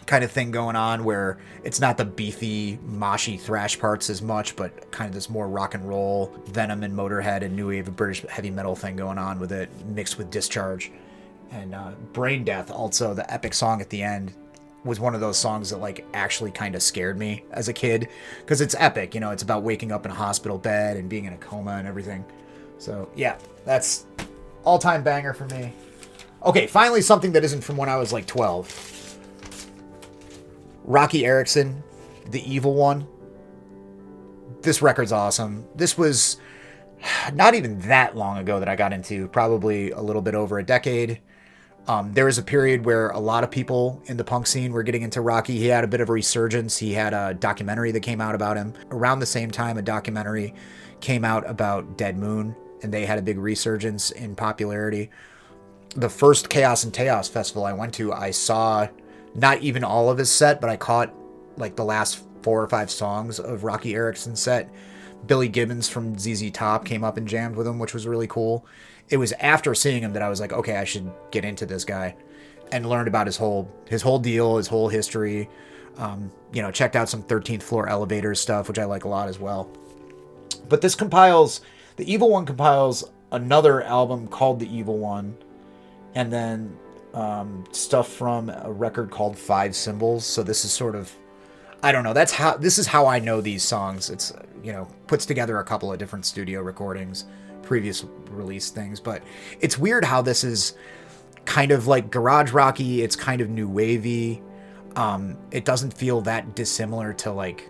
kind of thing going on where it's not the beefy, moshy thrash parts as much, but kind of this more rock and roll Venom and Motorhead and new wave of British heavy metal thing going on with it, mixed with Discharge. And Brain Death, also the epic song at the end, was one of those songs that like actually kind of scared me as a kid, because it's epic, you know, it's about waking up in a hospital bed and being in a coma and everything. So yeah, that's all-time banger for me. Okay, finally something that isn't from when I was like 12. Roky Erickson, The Evil One. This record's awesome. This was not even that long ago that I got into, probably a little bit over a decade. There was a period where a lot of people in the punk scene were getting into Roky. He had a bit of a resurgence. He had a documentary that came out about him. Around the same time, a documentary came out about Dead Moon, and they had a big resurgence in popularity. The first Chaos and Teos festival I went to, I saw not even all of his set, but I caught like the last 4 or 5 songs of Roky Erickson's set. Billy Gibbons from ZZ Top came up and jammed with him, which was really cool. It was after seeing him that I was like, okay, I should get into this guy, and learned about his whole deal, his whole history. You know, checked out some 13th Floor Elevators stuff, which I like a lot as well. But this compiles, The Evil One compiles another album called The Evil One, and then stuff from a record called Five Symbols. So this is sort of I don't know. This is how I know these songs. It's, puts together a couple of different studio recordings, previous release things, but it's weird how this is kind of like garage rocky. It's kind of new wavy. It doesn't feel that dissimilar to like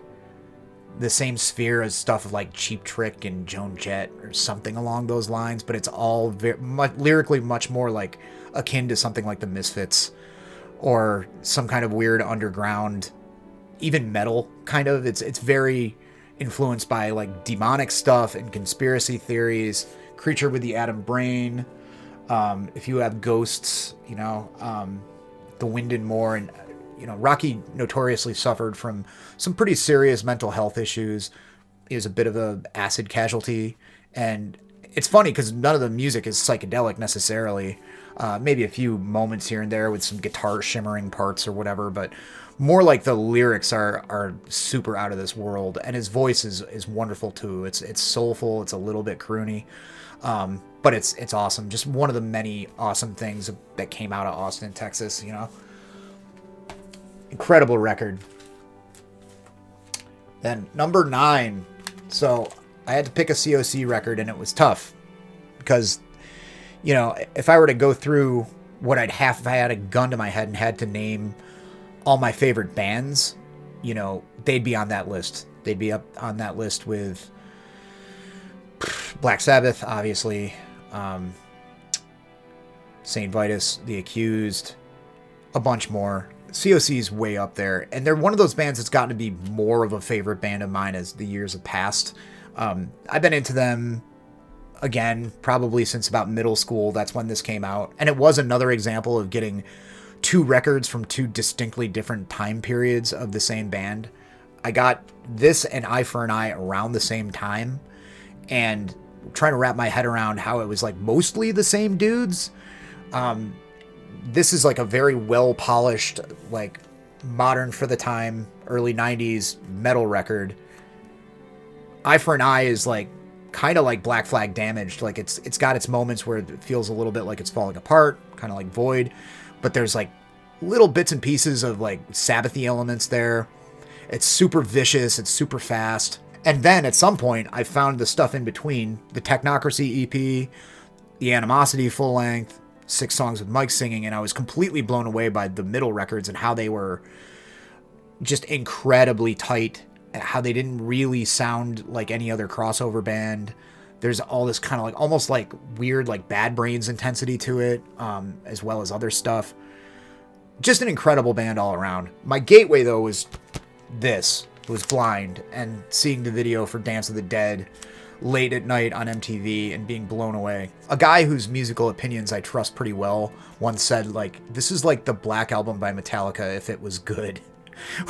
the same sphere as stuff like Cheap Trick and Joan Jett or something along those lines, but it's all lyrically much more like akin to something like the Misfits or some kind of weird underground, even metal kind of. It's very influenced by like demonic stuff and conspiracy theories, Creature with the Atom Brain, If You Have Ghosts, The Wind and More. And Roky notoriously suffered from some pretty serious mental health issues. He was a bit of an acid casualty, and it's funny because none of the music is psychedelic necessarily. Maybe a few moments here and there with some guitar shimmering parts or whatever, but more like the lyrics are super out of this world, and his voice is wonderful too. It's soulful, it's a little bit croony, but it's awesome. Just one of the many awesome things that came out of Austin, Texas. Incredible record. Then number 9. So I had to pick a COC record, and it was tough because, if I were to go through what I'd have if I had a gun to my head and had to name all my favorite bands, they'd be on that list. They'd be up on that list with Black Sabbath, obviously, St. Vitus, The Accused, a bunch more. COC's way up there, and they're one of those bands that's gotten to be more of a favorite band of mine as the years have passed. I've been into them, again, probably since about middle school. That's when this came out, and it was another example of getting 2 records from 2 distinctly different time periods of the same band. I got this and Eye for an Eye around the same time, and trying to wrap my head around how it was like mostly the same dudes. This is like a very well polished, like modern for the time, early 90s metal record. Eye for an Eye is like kind of like Black Flag Damaged. Like it's got its moments where it feels a little bit like it's falling apart, kind of like Void, but there's like little bits and pieces of like Sabbathy elements there. It's super vicious, it's super fast. And then at some point I found the stuff in between, the Technocracy EP, the Animosity full length, 6 songs with Mike singing, and I was completely blown away by the middle records and how they were just incredibly tight, how they didn't really sound like any other crossover band. There's all this kind of like almost like weird like Bad Brains intensity to it, as well as other stuff. Just an incredible band all around. My gateway though was this. It was Blind, and seeing the video for Dance of the Dead late at night on MTV and being blown away. A guy whose musical opinions I trust pretty well once said, like, this is like the Black Album by Metallica if it was good.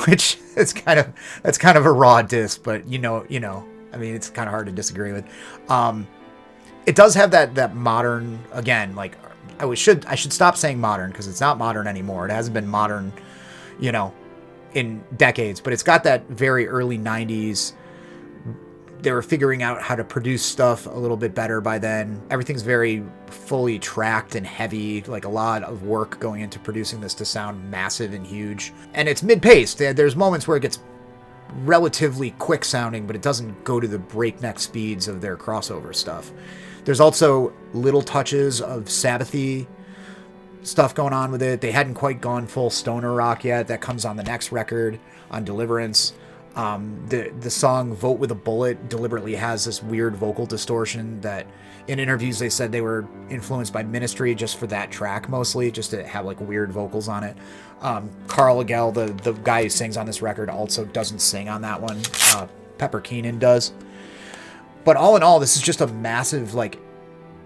Which that's kind of a raw diss, but I mean, it's kind of hard to disagree with. It does have that modern, again, like I should stop saying modern because it's not modern anymore. It hasn't been modern, in decades, but it's got that very early 90s. They were figuring out how to produce stuff a little bit better by then. Everything's very fully tracked and heavy, like a lot of work going into producing this to sound massive and huge. And it's mid-paced. There's moments where it gets relatively quick sounding, but it doesn't go to the breakneck speeds of their crossover stuff. There's also little touches of Sabbathy stuff going on with it. They hadn't quite gone full stoner rock yet. That comes on the next record, on Deliverance. The song Vote with a Bullet deliberately has this weird vocal distortion that in interviews they said they were influenced by Ministry just for that track mostly, just to have like weird vocals on it. Carl Agell, the guy who sings on this record, also doesn't sing on that one. Pepper Keenan does. But all in all, this is just a massive, like,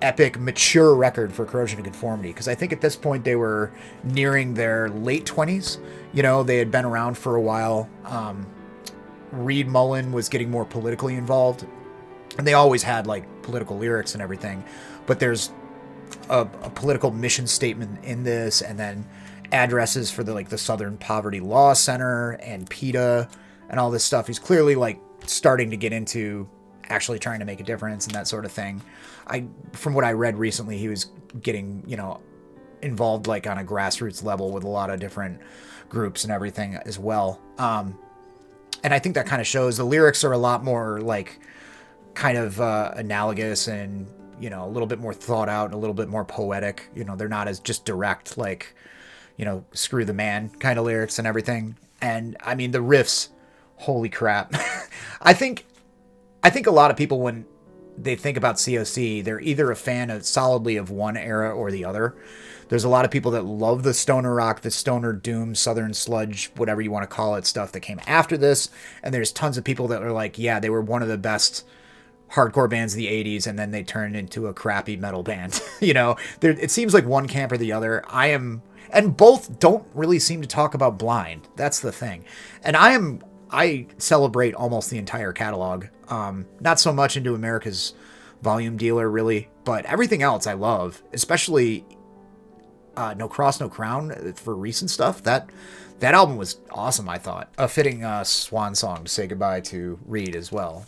epic, mature record for Corrosion of Conformity, because I think at this point they were nearing their late 20s. They had been around for a while. Reed Mullen was getting more politically involved, and they always had like political lyrics and everything, but there's a political mission statement in this, and then addresses for the Southern Poverty Law Center and PETA and all this stuff. He's clearly like starting to get into actually trying to make a difference and that sort of thing. From what I read recently, he was getting involved like on a grassroots level with a lot of different groups and everything as well. And I think that kind of shows. The lyrics are a lot more like kind of analogous and, you know, a little bit more thought out and a little bit more poetic. You know, they're not as just direct, like, you know, screw the man kind of lyrics and everything. And I mean, the riffs, holy crap. I think a lot of people, when they think about COC, they're either a fan of solidly of one era or the other. There's a lot of people that love the stoner rock, the stoner doom, southern sludge, whatever you want to call it, stuff that came after this. And there's tons of people that are like, yeah, they were one of the best hardcore bands of the 80s, and then they turned into a crappy metal band. You know, it seems like one camp or the other. And both don't really seem to talk about Blind. That's the thing. And I celebrate almost the entire catalog. Not so much into America's Volume Dealer, really, but everything else I love, especially No Cross, No Crown for recent stuff. That album was awesome, I thought. A fitting swan song to say goodbye to Reed as well.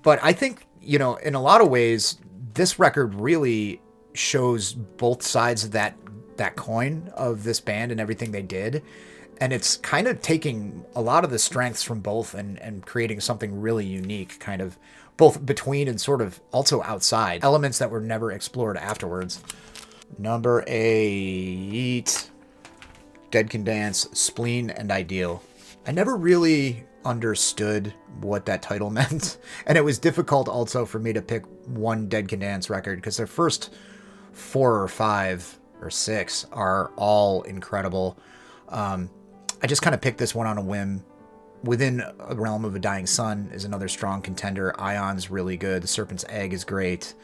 But I think, you know, in a lot of ways, this record really shows both sides of that coin of this band and everything they did. And it's kind of taking a lot of the strengths from both and creating something really unique, kind of both between and sort of also outside. Elements that were never explored afterwards. Number 8. Dead Can Dance, Spleen, and Ideal. I never really understood what that title meant. And it was difficult also for me to pick one Dead Can Dance record, because their first 4 or 5 or 6 are all incredible. I just kind of picked this one on a whim. Within a Realm of a Dying Sun is another strong contender. Ion's really good. The Serpent's Egg is great.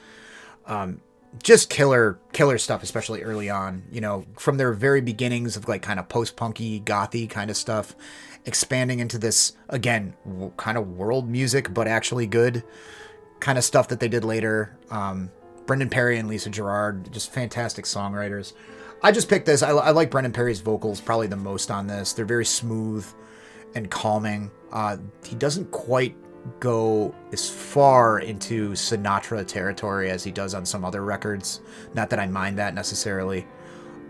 Just killer stuff, especially early on. You know, from their very beginnings of like kind of post-punky, gothy kind of stuff, expanding into this, again, kind of world music, but actually good kind of stuff that they did later. Brendan Perry and Lisa Gerrard, just fantastic songwriters. I just picked this. I like Brendan Perry's vocals probably the most on this. They're very smooth and calming. He doesn't quite go as far into Sinatra territory as he does on some other records. Not that I mind that necessarily.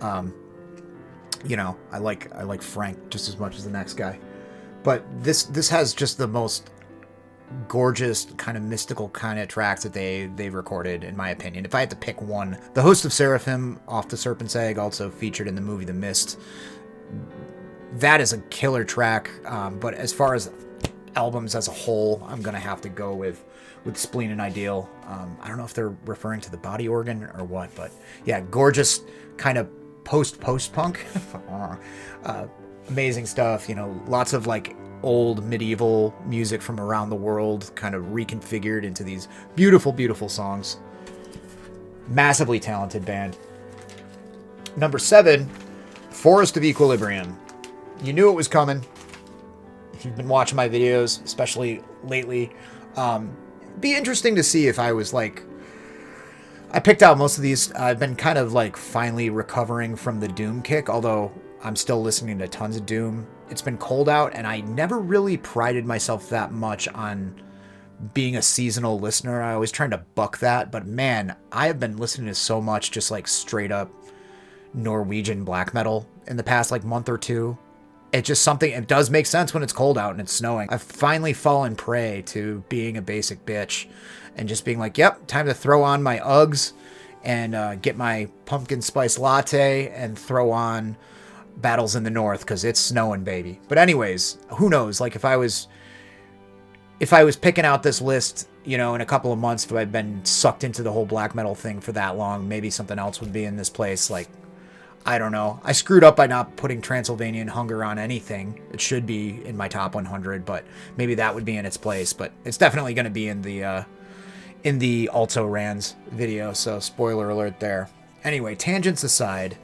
You know, I like Frank just as much as the next guy. But this has just the most gorgeous kind of mystical kind of tracks that they've recorded, in my opinion. If I had to pick one, The Host of Seraphim off The Serpent's Egg, also featured in the movie The Mist. That is a killer track. But as far as albums as a whole, I'm gonna have to go with Spleen and Ideal. I don't know if they're referring to the body organ or what, but yeah, gorgeous kind of post-punk. Amazing stuff. You know, lots of like old medieval music from around the world kind of reconfigured into these beautiful songs. Massively talented band. Number 7, Forest of Equilibrium. You knew it was coming if you've been watching my videos, especially lately. Be interesting to see if I was like, I picked out most of these. I've been kind of like finally recovering from the Doom kick, although I'm still listening to tons of Doom. It's been cold out, and I never really prided myself that much on being a seasonal listener. I always trying to buck that, but man, I have been listening to so much just like straight up Norwegian black metal in the past like month or two. It's just something, it does make sense when it's cold out and it's snowing. I've finally fallen prey to being a basic bitch and just being like, yep, time to throw on my Uggs and get my pumpkin spice latte and throw on Battles in the North, because it's snowing, baby. But anyways, who knows? Like if I was picking out this list, you know, in a couple of months, if I'd been sucked into the whole black metal thing for that long, maybe something else would be in this place. Like, I don't know. I screwed up by not putting Transylvanian Hunger on anything. It should be in my top 100, but maybe that would be in its place. But it's definitely going to be in the Alto Rans video, so spoiler alert there. Anyway, tangents aside,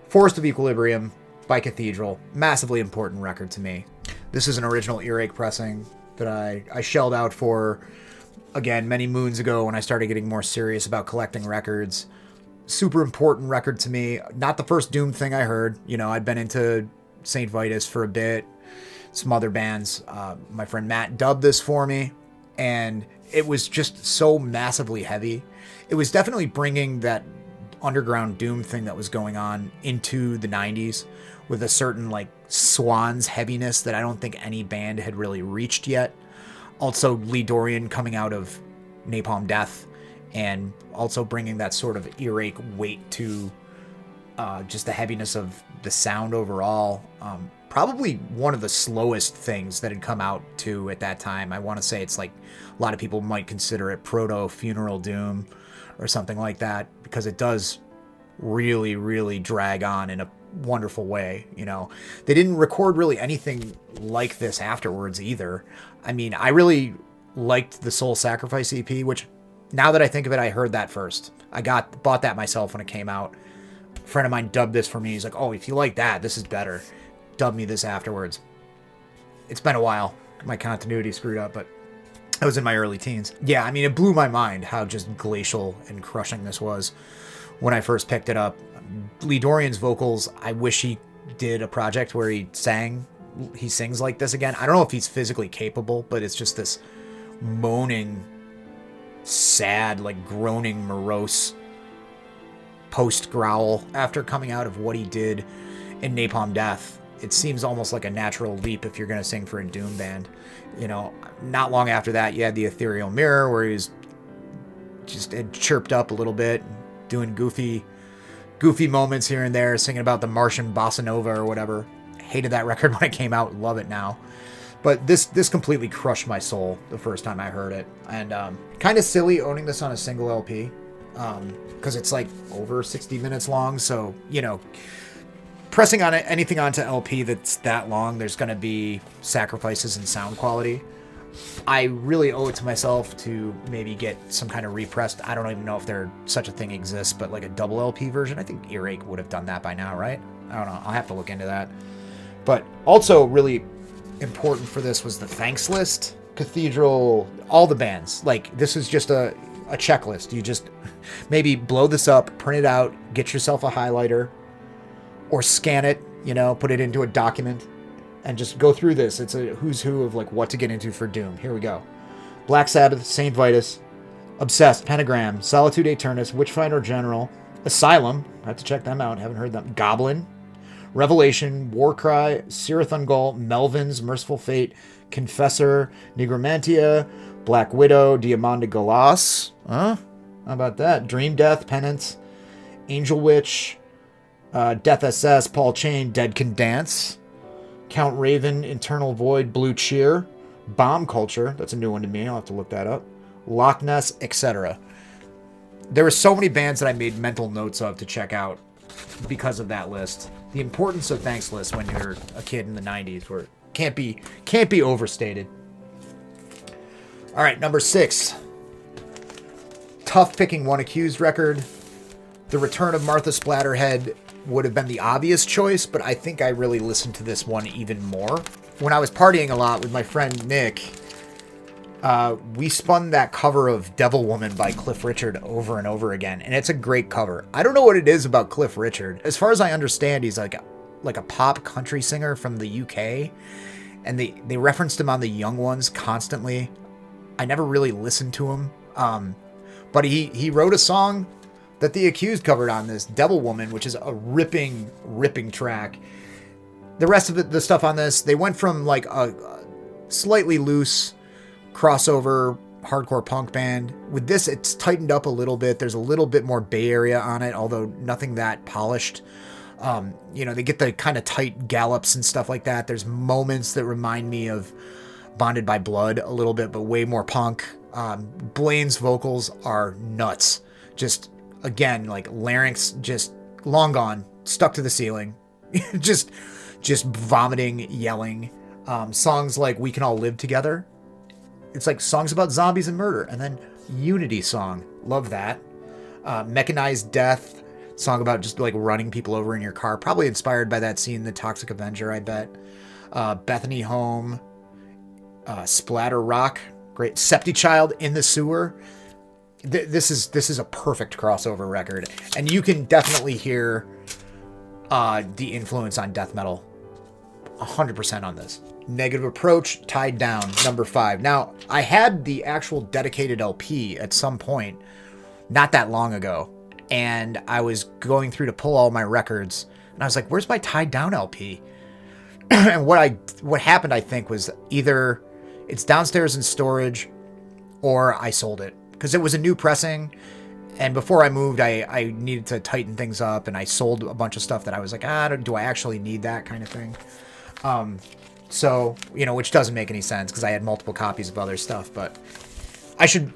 Forest of Equilibrium by Cathedral, massively important record to me. This is an original earache pressing that I shelled out for, again, many moons ago when I started getting more serious about collecting records. Super important record to me. Not the first Doom thing I heard. You know, I'd been into St. Vitus for a bit, some other bands. My friend Matt dubbed this for me, and it was just so massively heavy. It was definitely bringing that underground Doom thing that was going on into the 90s, with a certain like Swan's heaviness that I don't think any band had really reached yet. Also, Lee Dorian coming out of Napalm Death and also bringing that sort of earache weight to just the heaviness of the sound overall. Probably one of the slowest things that had come out too at that time. I want to say it's like a lot of people might consider it proto Funeral Doom or something like that, because it does really, really drag on in a wonderful way. You know, they didn't record really anything like this afterwards either. I mean, I really liked the Soul Sacrifice EP, which now that I think of it, I heard that first. I bought that myself when it came out. A friend of mine dubbed this for me. He's like, oh, if you like that, this is better. Dubbed me this afterwards. It's been a while. My continuity screwed up, but I was in my early teens. Yeah, I mean, it blew my mind how just glacial and crushing this was when I first picked it up. Lee Dorian's vocals, I wish he did a project where he sings like this again. I don't know if he's physically capable, but it's just this moaning, sad, like groaning, morose post-growl after coming out of what he did in Napalm Death. It seems almost like a natural leap if you're going to sing for a Doom band. You know, not long after that, you had the Ethereal Mirror, where he was just had chirped up a little bit, doing goofy moments here and there, singing about the Martian bossa nova or whatever. Hated that record when it came out, love it now. But this completely crushed my soul the first time I heard it. And kind of silly owning this on a single LP, because it's like over 60 minutes long. So, you know, pressing on anything onto LP that's that long, there's going to be sacrifices in sound quality. I really owe it to myself to maybe get some kind of repressed. I don't even know if such a thing exists, but like a double LP version. I think Earache would have done that by now, right? I don't know. I'll have to look into that. But also really important for this was the thanks list. Cathedral, all the bands. Like, this is just a checklist. You just maybe blow this up, print it out, get yourself a highlighter, or scan it, you know, put it into a document, and just go through this. It's a who's who of like what to get into for Doom. Here we go. Black Sabbath, Saint Vitus, Obsessed, Pentagram, Solitude Aeternus, Witchfinder General, Asylum, I have to check them out, haven't heard them, Goblin, Revelation, Warcry, Cirith Ungol, Melvins, Merciful Fate, Confessor, Nigromantia, Black Widow, Diamanda Galas, how about that? Dream Death, Penance, Angel Witch, Death SS, Paul Chain, Dead Can Dance, Count Raven, Internal Void, Blue Cheer, Bomb Culture, that's a new one to me, I'll have to look that up, Loch Ness, etc. There were so many bands that I made mental notes of to check out because of that list. The importance of thanks lists when you're a kid in the 90s were can't be overstated. All right, number 6. Tough picking one Accused record. The Return of Martha Splatterhead would have been the obvious choice, but I think I really listened to this one even more. When I was partying a lot with my friend Nick, we spun that cover of Devil Woman by Cliff Richard over and over again, and it's a great cover. I don't know what it is about Cliff Richard. As far as I understand, he's like a pop country singer from the UK, and they referenced him on the Young Ones constantly. I never really listened to him, but he wrote a song that the Accused covered on this, Devil Woman, which is a ripping track. The rest of the stuff on this, they went from like a slightly loose crossover hardcore punk band. With this, it's tightened up a little bit. There's a little bit more Bay Area on it, although nothing that polished. You know, they get the kind of tight gallops and stuff like that. There's moments that remind me of Bonded by Blood a little bit, but way more punk. Blaine's vocals are nuts. Just, again, like larynx just long gone, stuck to the ceiling. just vomiting, yelling. Songs like We Can All Live Together. It's like songs about zombies and murder. And then Unity song. Love that. Mechanized Death. Song about just like running people over in your car. Probably inspired by that scene in The Toxic Avenger, I bet. Bethany Home. Splatter Rock. Great. Septichild, In the Sewer. This is a perfect crossover record. And you can definitely hear the influence on death metal 100% on this. Negative Approach, Tied Down, number 5. Now, I had the actual dedicated LP at some point, not that long ago, and I was going through to pull all my records And I was like, where's my Tied Down LP? And what happened, I think, was either it's downstairs in storage or I sold it. Because it was a new pressing. And before I moved, I needed to tighten things up. And I sold a bunch of stuff that I was like, do I actually need that kind of thing? So, which doesn't make any sense because I had multiple copies of other stuff. But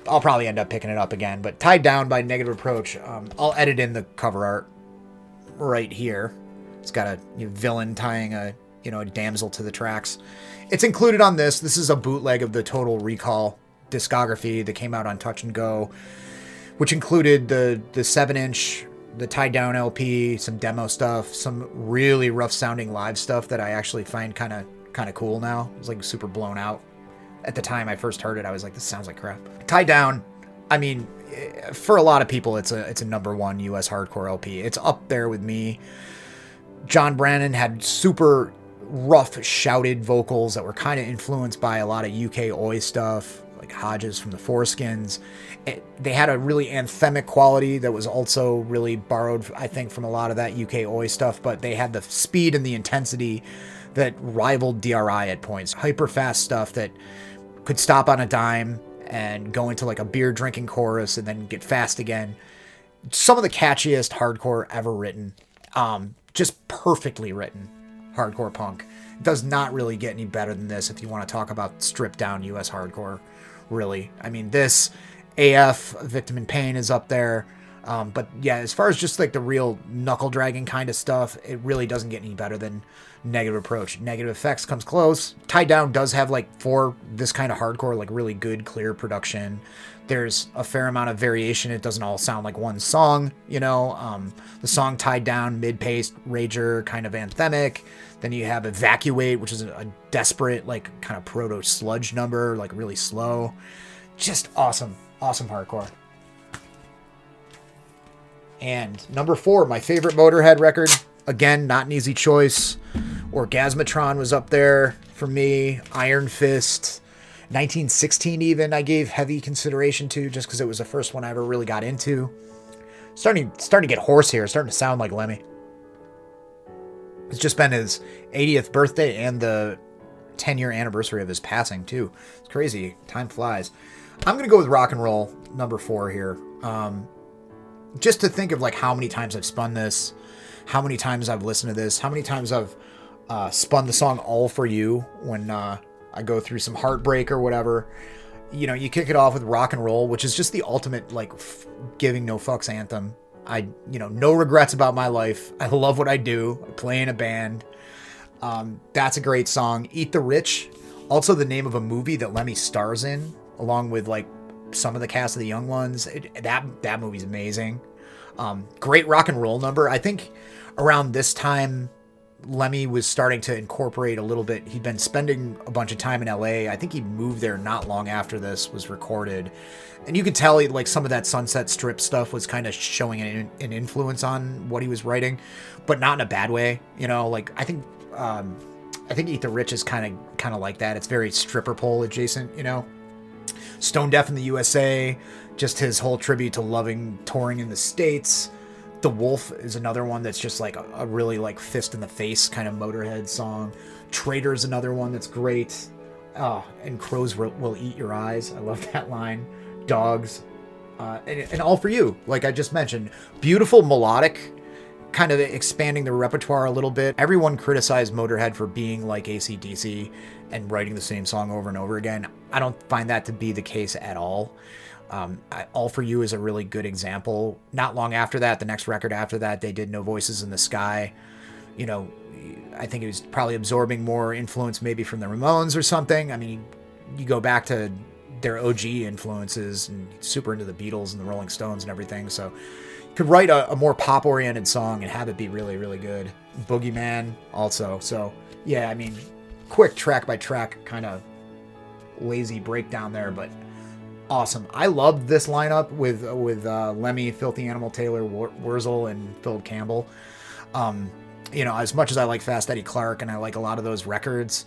I'll probably end up picking it up again. But Tied Down by Negative Approach. I'll edit in the cover art right here. It's got a villain tying a damsel to the tracks. It's included on this. This is a bootleg of the Total Recall discography that came out on Touch and Go, which included the 7-inch, the Tied Down LP, some demo stuff, some really rough sounding live stuff that I actually find kind of cool now. It was like super blown out. At the time I first heard it, I was like, this sounds like crap. Tied Down, I mean, for a lot of people, it's a #1 US hardcore LP. It's up there with me. John Brannon had super rough shouted vocals that were kind of influenced by a lot of UK oi stuff, like Hodges from the Foreskins. They had a really anthemic quality that was also really borrowed, I think, from a lot of that UK oi stuff, but they had the speed and the intensity that rivaled D.R.I. at points. Hyper fast stuff that could stop on a dime and go into like a beer drinking chorus and then get fast again. Some of the catchiest hardcore ever written. Just perfectly written hardcore punk. It does not really get any better than this if you want to talk about stripped down US hardcore, really. I mean, this AF, Victim in Pain, is up there. But yeah, as far as just like the real knuckle dragging kind of stuff, it really doesn't get any better than Negative Approach. Negative Effects comes close. Tied Down does have like, for this kind of hardcore, like really good, clear production. There's a fair amount of variation. It doesn't all sound like one song, the song Tied Down, mid-paced, rager, kind of anthemic. Then you have Evacuate, which is a desperate, like kind of proto-sludge number, like really slow. Just awesome hardcore. And number 4, my favorite Motorhead record. Again, not an easy choice. Orgasmatron was up there for me. Iron Fist. 1916 even I gave heavy consideration to, just because it was the first one I ever really got into. Starting to get hoarse here. Starting to sound like Lemmy. It's just been his 80th birthday and the 10-year anniversary of his passing, too. It's crazy. Time flies. I'm going to go with Rock and Roll, number 4 here. Just to think of like how many times I've spun this, how many times I've listened to this, how many times I've spun the song All For You when I go through some heartbreak or whatever. You kick it off with Rock and Roll, which is just the ultimate like giving no fucks anthem. No regrets about my life. I love what I do. I play in a band. That's a great song. Eat the Rich, also the name of a movie that Lemmy stars in, along with like some of the cast of the Young Ones. That movie's amazing. Great rock and roll number. I think around this time, Lemmy was starting to incorporate a little bit. He'd been spending a bunch of time in LA. I think he moved there not long after this was recorded. And you could tell like some of that Sunset Strip stuff was kind of showing an influence on what he was writing, but not in a bad way. Like I think Eat the Rich is kind of like that. It's very stripper pole adjacent, Stone Deaf in the USA, just his whole tribute to loving touring in the States. The Wolf is another one that's just like a really like fist in the face kind of Motorhead song. Traitor's another one that's great. And Crows will Eat Your Eyes. I love that line. Dogs. And All For You, like I just mentioned. Beautiful melodic, kind of expanding the repertoire a little bit. Everyone criticized Motorhead for being like AC/DC and writing the same song over and over again. I don't find that to be the case at all. All For You is a really good example. Not long after that, the next record after that, they did No Voices in the Sky. I think it was probably absorbing more influence maybe from the Ramones or something. I mean, you go back to their OG influences and super into the Beatles and the Rolling Stones and everything. So you could write a more pop-oriented song and have it be really, really good. Boogeyman also. So, yeah, I mean, quick track-by-track kind of lazy breakdown there, but awesome. I love this lineup with Lemmy, Filthy Animal Taylor, Wurzel, and Philip Campbell. As much as I like Fast Eddie Clarke and I like a lot of those records,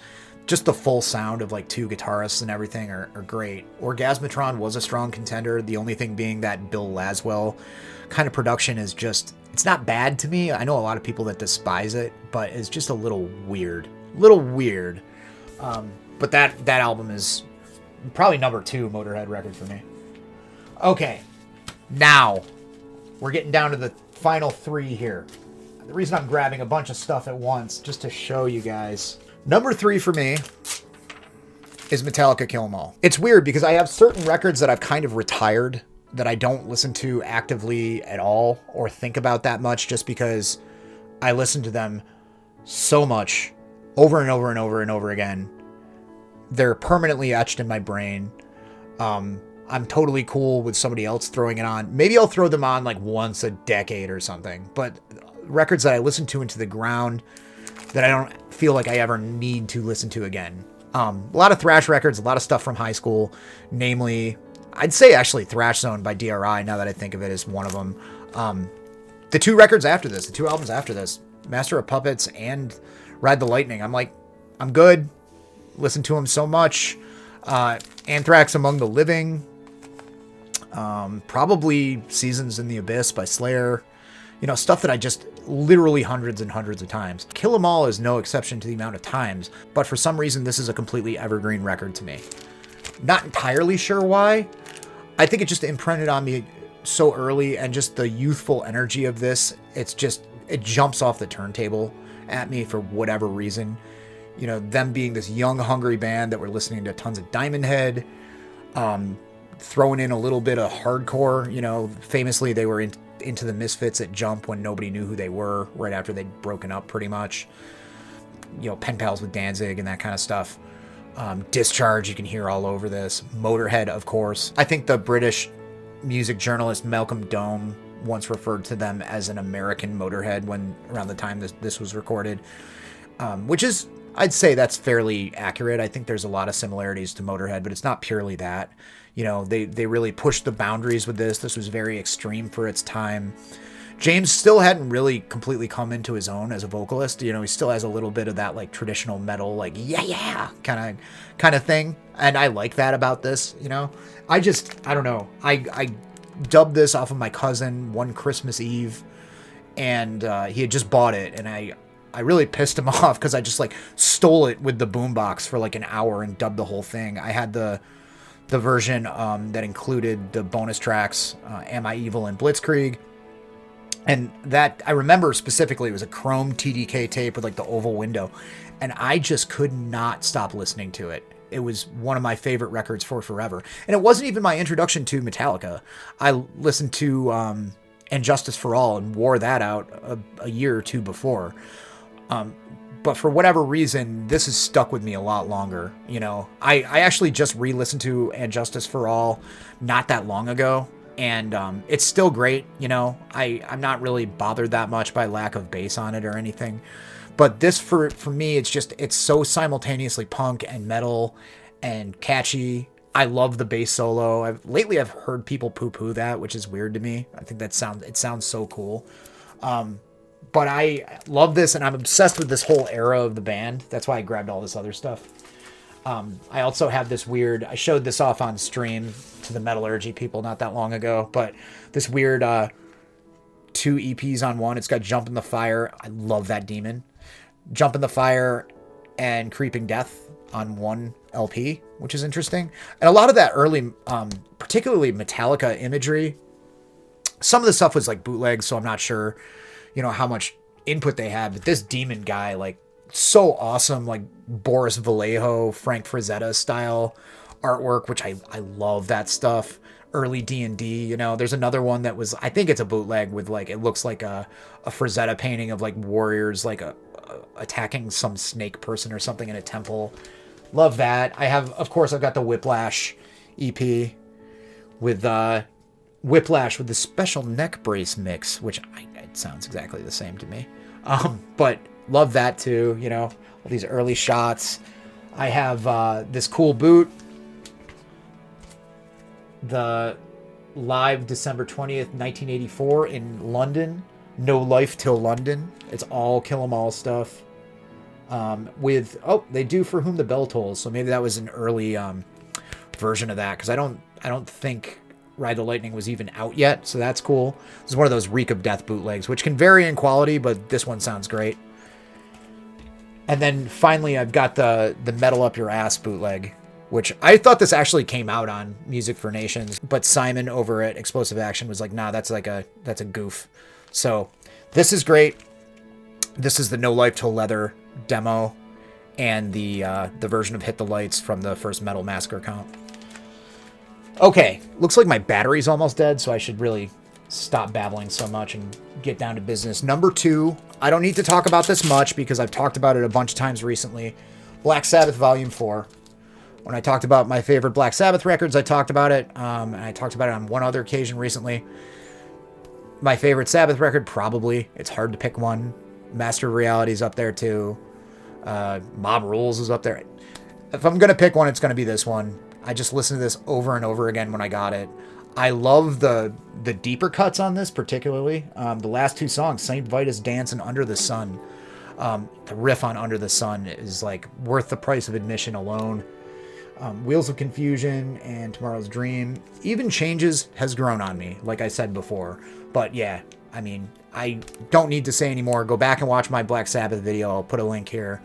just the full sound of like 2 guitarists and everything are great. Orgasmatron was a strong contender. The only thing being that Bill Laswell kind of production is just, it's not bad to me. I know a lot of people that despise it, but it's just a little weird. But that album is probably number 2 Motorhead record for me. Okay, now we're getting down to the final 3 here. The reason I'm grabbing a bunch of stuff at once, just to show you guys. Number 3 for me is Metallica Kill 'Em All. It's weird because I have certain records that I've kind of retired that I don't listen to actively at all or think about that much, just because I listen to them so much over and over and over and over again. They're permanently etched in my brain. I'm totally cool with somebody else throwing it on. Maybe I'll throw them on like once a decade or something, but records that I listen to into the ground that I don't feel like I ever need to listen to again. A lot of thrash records, a lot of stuff from high school, namely, I'd say actually Thrash Zone by D.R.I, now that I think of it, is one of them. The 2 records after this, the 2 albums after this, Master of Puppets and Ride the Lightning, I'm like, I'm good. Listen to them so much. Anthrax Among the Living. Probably Seasons in the Abyss by Slayer. You know, stuff that I just literally hundreds and hundreds of times. Kill 'Em All is no exception to the amount of times, but for some reason this is a completely evergreen record to me. Not entirely sure why. I think it just imprinted on me so early, and just the youthful energy of this, it jumps off the turntable at me for whatever reason. You know, them being this young, hungry band that were listening to tons of Diamond Head, throwing in a little bit of hardcore. You know, famously they were into the Misfits at Jump when nobody knew who they were, right after they'd broken up pretty much. You know, pen pals with Danzig and that kind of stuff. Discharge, you can hear all over this. Motorhead, of course. I think the British music journalist Malcolm Dome once referred to them as an American Motorhead when around the time this was recorded, which is, I'd say that's fairly accurate. I think there's a lot of similarities to Motorhead, but it's not purely that. You know, they really pushed the boundaries with this. This was very extreme for its time. James still hadn't really completely come into his own as a vocalist. You know, he still has a little bit of that like traditional metal, like yeah kind of thing, and I like that about this. You know, I don't know. I dubbed this off of my cousin one Christmas Eve, and he had just bought it, and I really pissed him off because I just like stole it with the boombox for like an hour and dubbed the whole thing. I had the version that included the bonus tracks, Am I Evil and Blitzkrieg. And that, I remember specifically, it was a chrome TDK tape with like the oval window. And I just could not stop listening to it. It was one of my favorite records for forever. And it wasn't even my introduction to Metallica. I listened to And Justice for All and wore that out a year or two before. But for whatever reason, this has stuck with me a lot longer. You know, I actually just re-listened to And Justice for All not that long ago. And it's still great, you know. I'm not really bothered that much by lack of bass on it or anything. But this, for me, it's so simultaneously punk and metal and catchy. I love the bass solo. Lately I've heard people poo-poo that, which is weird to me. I think it sounds so cool. But I love this, and I'm obsessed with this whole era of the band. That's why I grabbed all this other stuff. I also have this weird, I showed this off on stream to the Metallurgy people not that long ago, but this weird 2 EPs on one. It's got Jump in the Fire. I love that demon. Jump in the Fire and Creeping Death on one LP, which is interesting. And a lot of that early, particularly Metallica imagery, some of the stuff was like bootleg, so I'm not sure, you know, how much input they had, but this demon guy, like, so awesome, like Boris Vallejo, Frank Frazetta style artwork, which I love that stuff. Early D&D, you know. There's another one that was, I think it's a bootleg with like, it looks like a Frazetta painting of like warriors, like attacking some snake person or something in a temple. Love that. Of course, I've got the Whiplash EP with Whiplash with the special neck brace mix, which it sounds exactly the same to me. But love that too, you know, all these early shots. I have this cool boot, the live December 20th, 1984 in London, No Life Till London. It's all Kill 'Em All stuff. with, oh, they do For Whom the Bell Tolls, so maybe that was an early version of that, because I don't think Ride the Lightning was even out yet, so that's cool. This is one of those Reek of Death bootlegs, which can vary in quality, but this one sounds great. And then finally, I've got the Metal Up Your Ass bootleg, which I thought this actually came out on Music for Nations, but Simon over at Explosive Action was like, nah, that's a goof. So this is great. This is the No Life Till Leather demo and the version of Hit the Lights from the first Metal Massacre count. Okay, looks like my battery's almost dead, so I should really stop babbling so much and get down to business. Number 2, I don't need to talk about this much because I've talked about it a bunch of times recently. Black Sabbath Volume 4. When I talked about my favorite Black Sabbath records, I talked about it, and I talked about it on one other occasion recently. My favorite Sabbath record, probably. It's hard to pick one. Master of Reality is up there too. Mob Rules is up there. If I'm going to pick one, it's going to be this one. I just listened to this over and over again when I got it. I love the deeper cuts on this, particularly. The last 2 songs, Saint Vitus Dance and Under the Sun. The riff on Under the Sun is like worth the price of admission alone. Wheels of Confusion and Tomorrow's Dream. Even Changes has grown on me, like I said before. But yeah, I mean, I don't need to say anymore. Go back and watch my Black Sabbath video. I'll put a link here.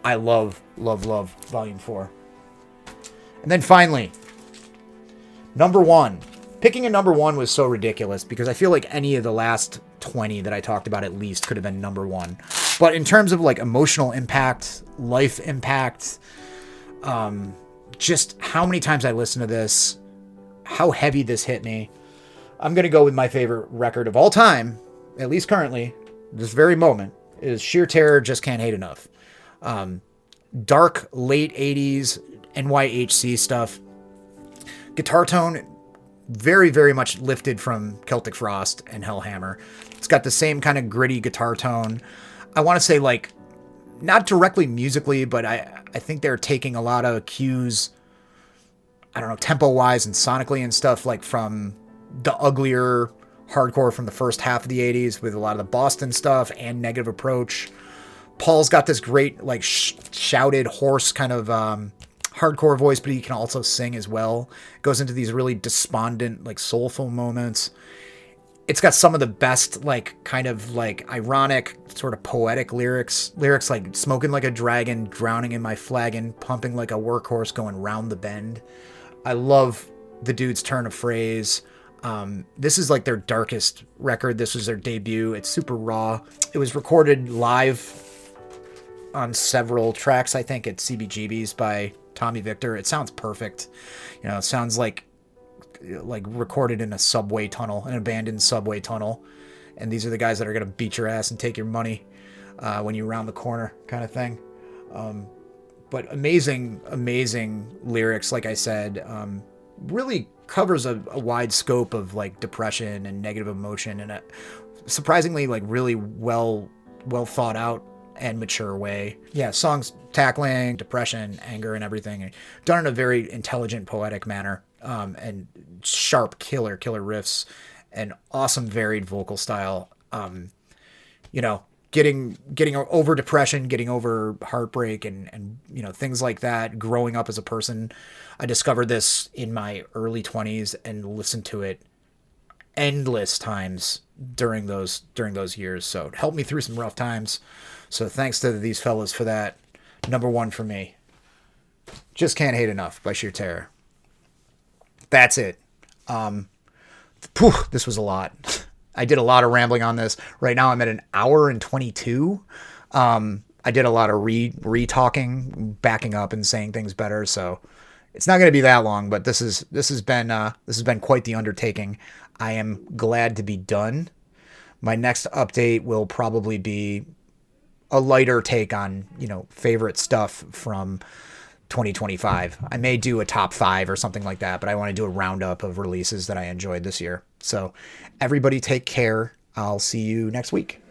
I love, love, love Volume 4. And then finally, number 1. Picking a number 1 was so ridiculous because I feel like any of the last 20 that I talked about at least could have been number 1. But in terms of like emotional impact, life impact, just how many times I listened to this, how heavy this hit me, I'm going to go with my favorite record of all time, at least currently, this very moment, is Sheer Terror, Just Can't Hate Enough. Dark, late 80s, NYHC stuff. Guitar tone, very, very much lifted from Celtic Frost and Hellhammer. It's got the same kind of gritty guitar tone. I want to say, like, not directly musically, but I think they're taking a lot of cues, I don't know, tempo-wise and sonically and stuff, like from the uglier hardcore from the first half of the 80s with a lot of the Boston stuff and Negative Approach. Paul's got this great, like, shouted, hoarse kind of hardcore voice, but he can also sing as well. Goes into these really despondent, like, soulful moments. It's got some of the best, like, kind of, like, ironic, sort of poetic lyrics. Lyrics like, smoking like a dragon, drowning in my flagon, pumping like a workhorse, going round the bend. I love the dude's turn of phrase. This is, like, their darkest record. This was their debut. It's super raw. It was recorded live on several tracks, I think, at CBGB's by Tommy Victor. It sounds perfect. You know, it sounds like recorded in a subway tunnel, an abandoned subway tunnel. And these are the guys that are going to beat your ass and take your money when you round the corner kind of thing. But amazing, amazing lyrics. Like I said, really covers a wide scope of, like, depression and negative emotion in a surprisingly, like, really well thought out and mature way. Yeah, songs tackling depression, anger, and everything, done in a very intelligent, poetic manner, and sharp, killer riffs, and awesome, varied vocal style. You know, getting over depression, getting over heartbreak, and you know, things like that. Growing up as a person, I discovered this in my early 20s and listened to it endless times during those years. So it helped me through some rough times. So thanks to these fellas for that. Number 1 for me. Just Can't Hate Enough by Sheer Terror. That's it. This was a lot. I did a lot of rambling on this. Right now I'm at an hour and 22. I did a lot of re-talking, backing up and saying things better. So it's not going to be that long, but this has been quite the undertaking. I am glad to be done. My next update will probably be a lighter take on, you know, favorite stuff from 2025. I may do a top 5 or something like that, but I want to do a roundup of releases that I enjoyed this year. So everybody take care. I'll see you next week.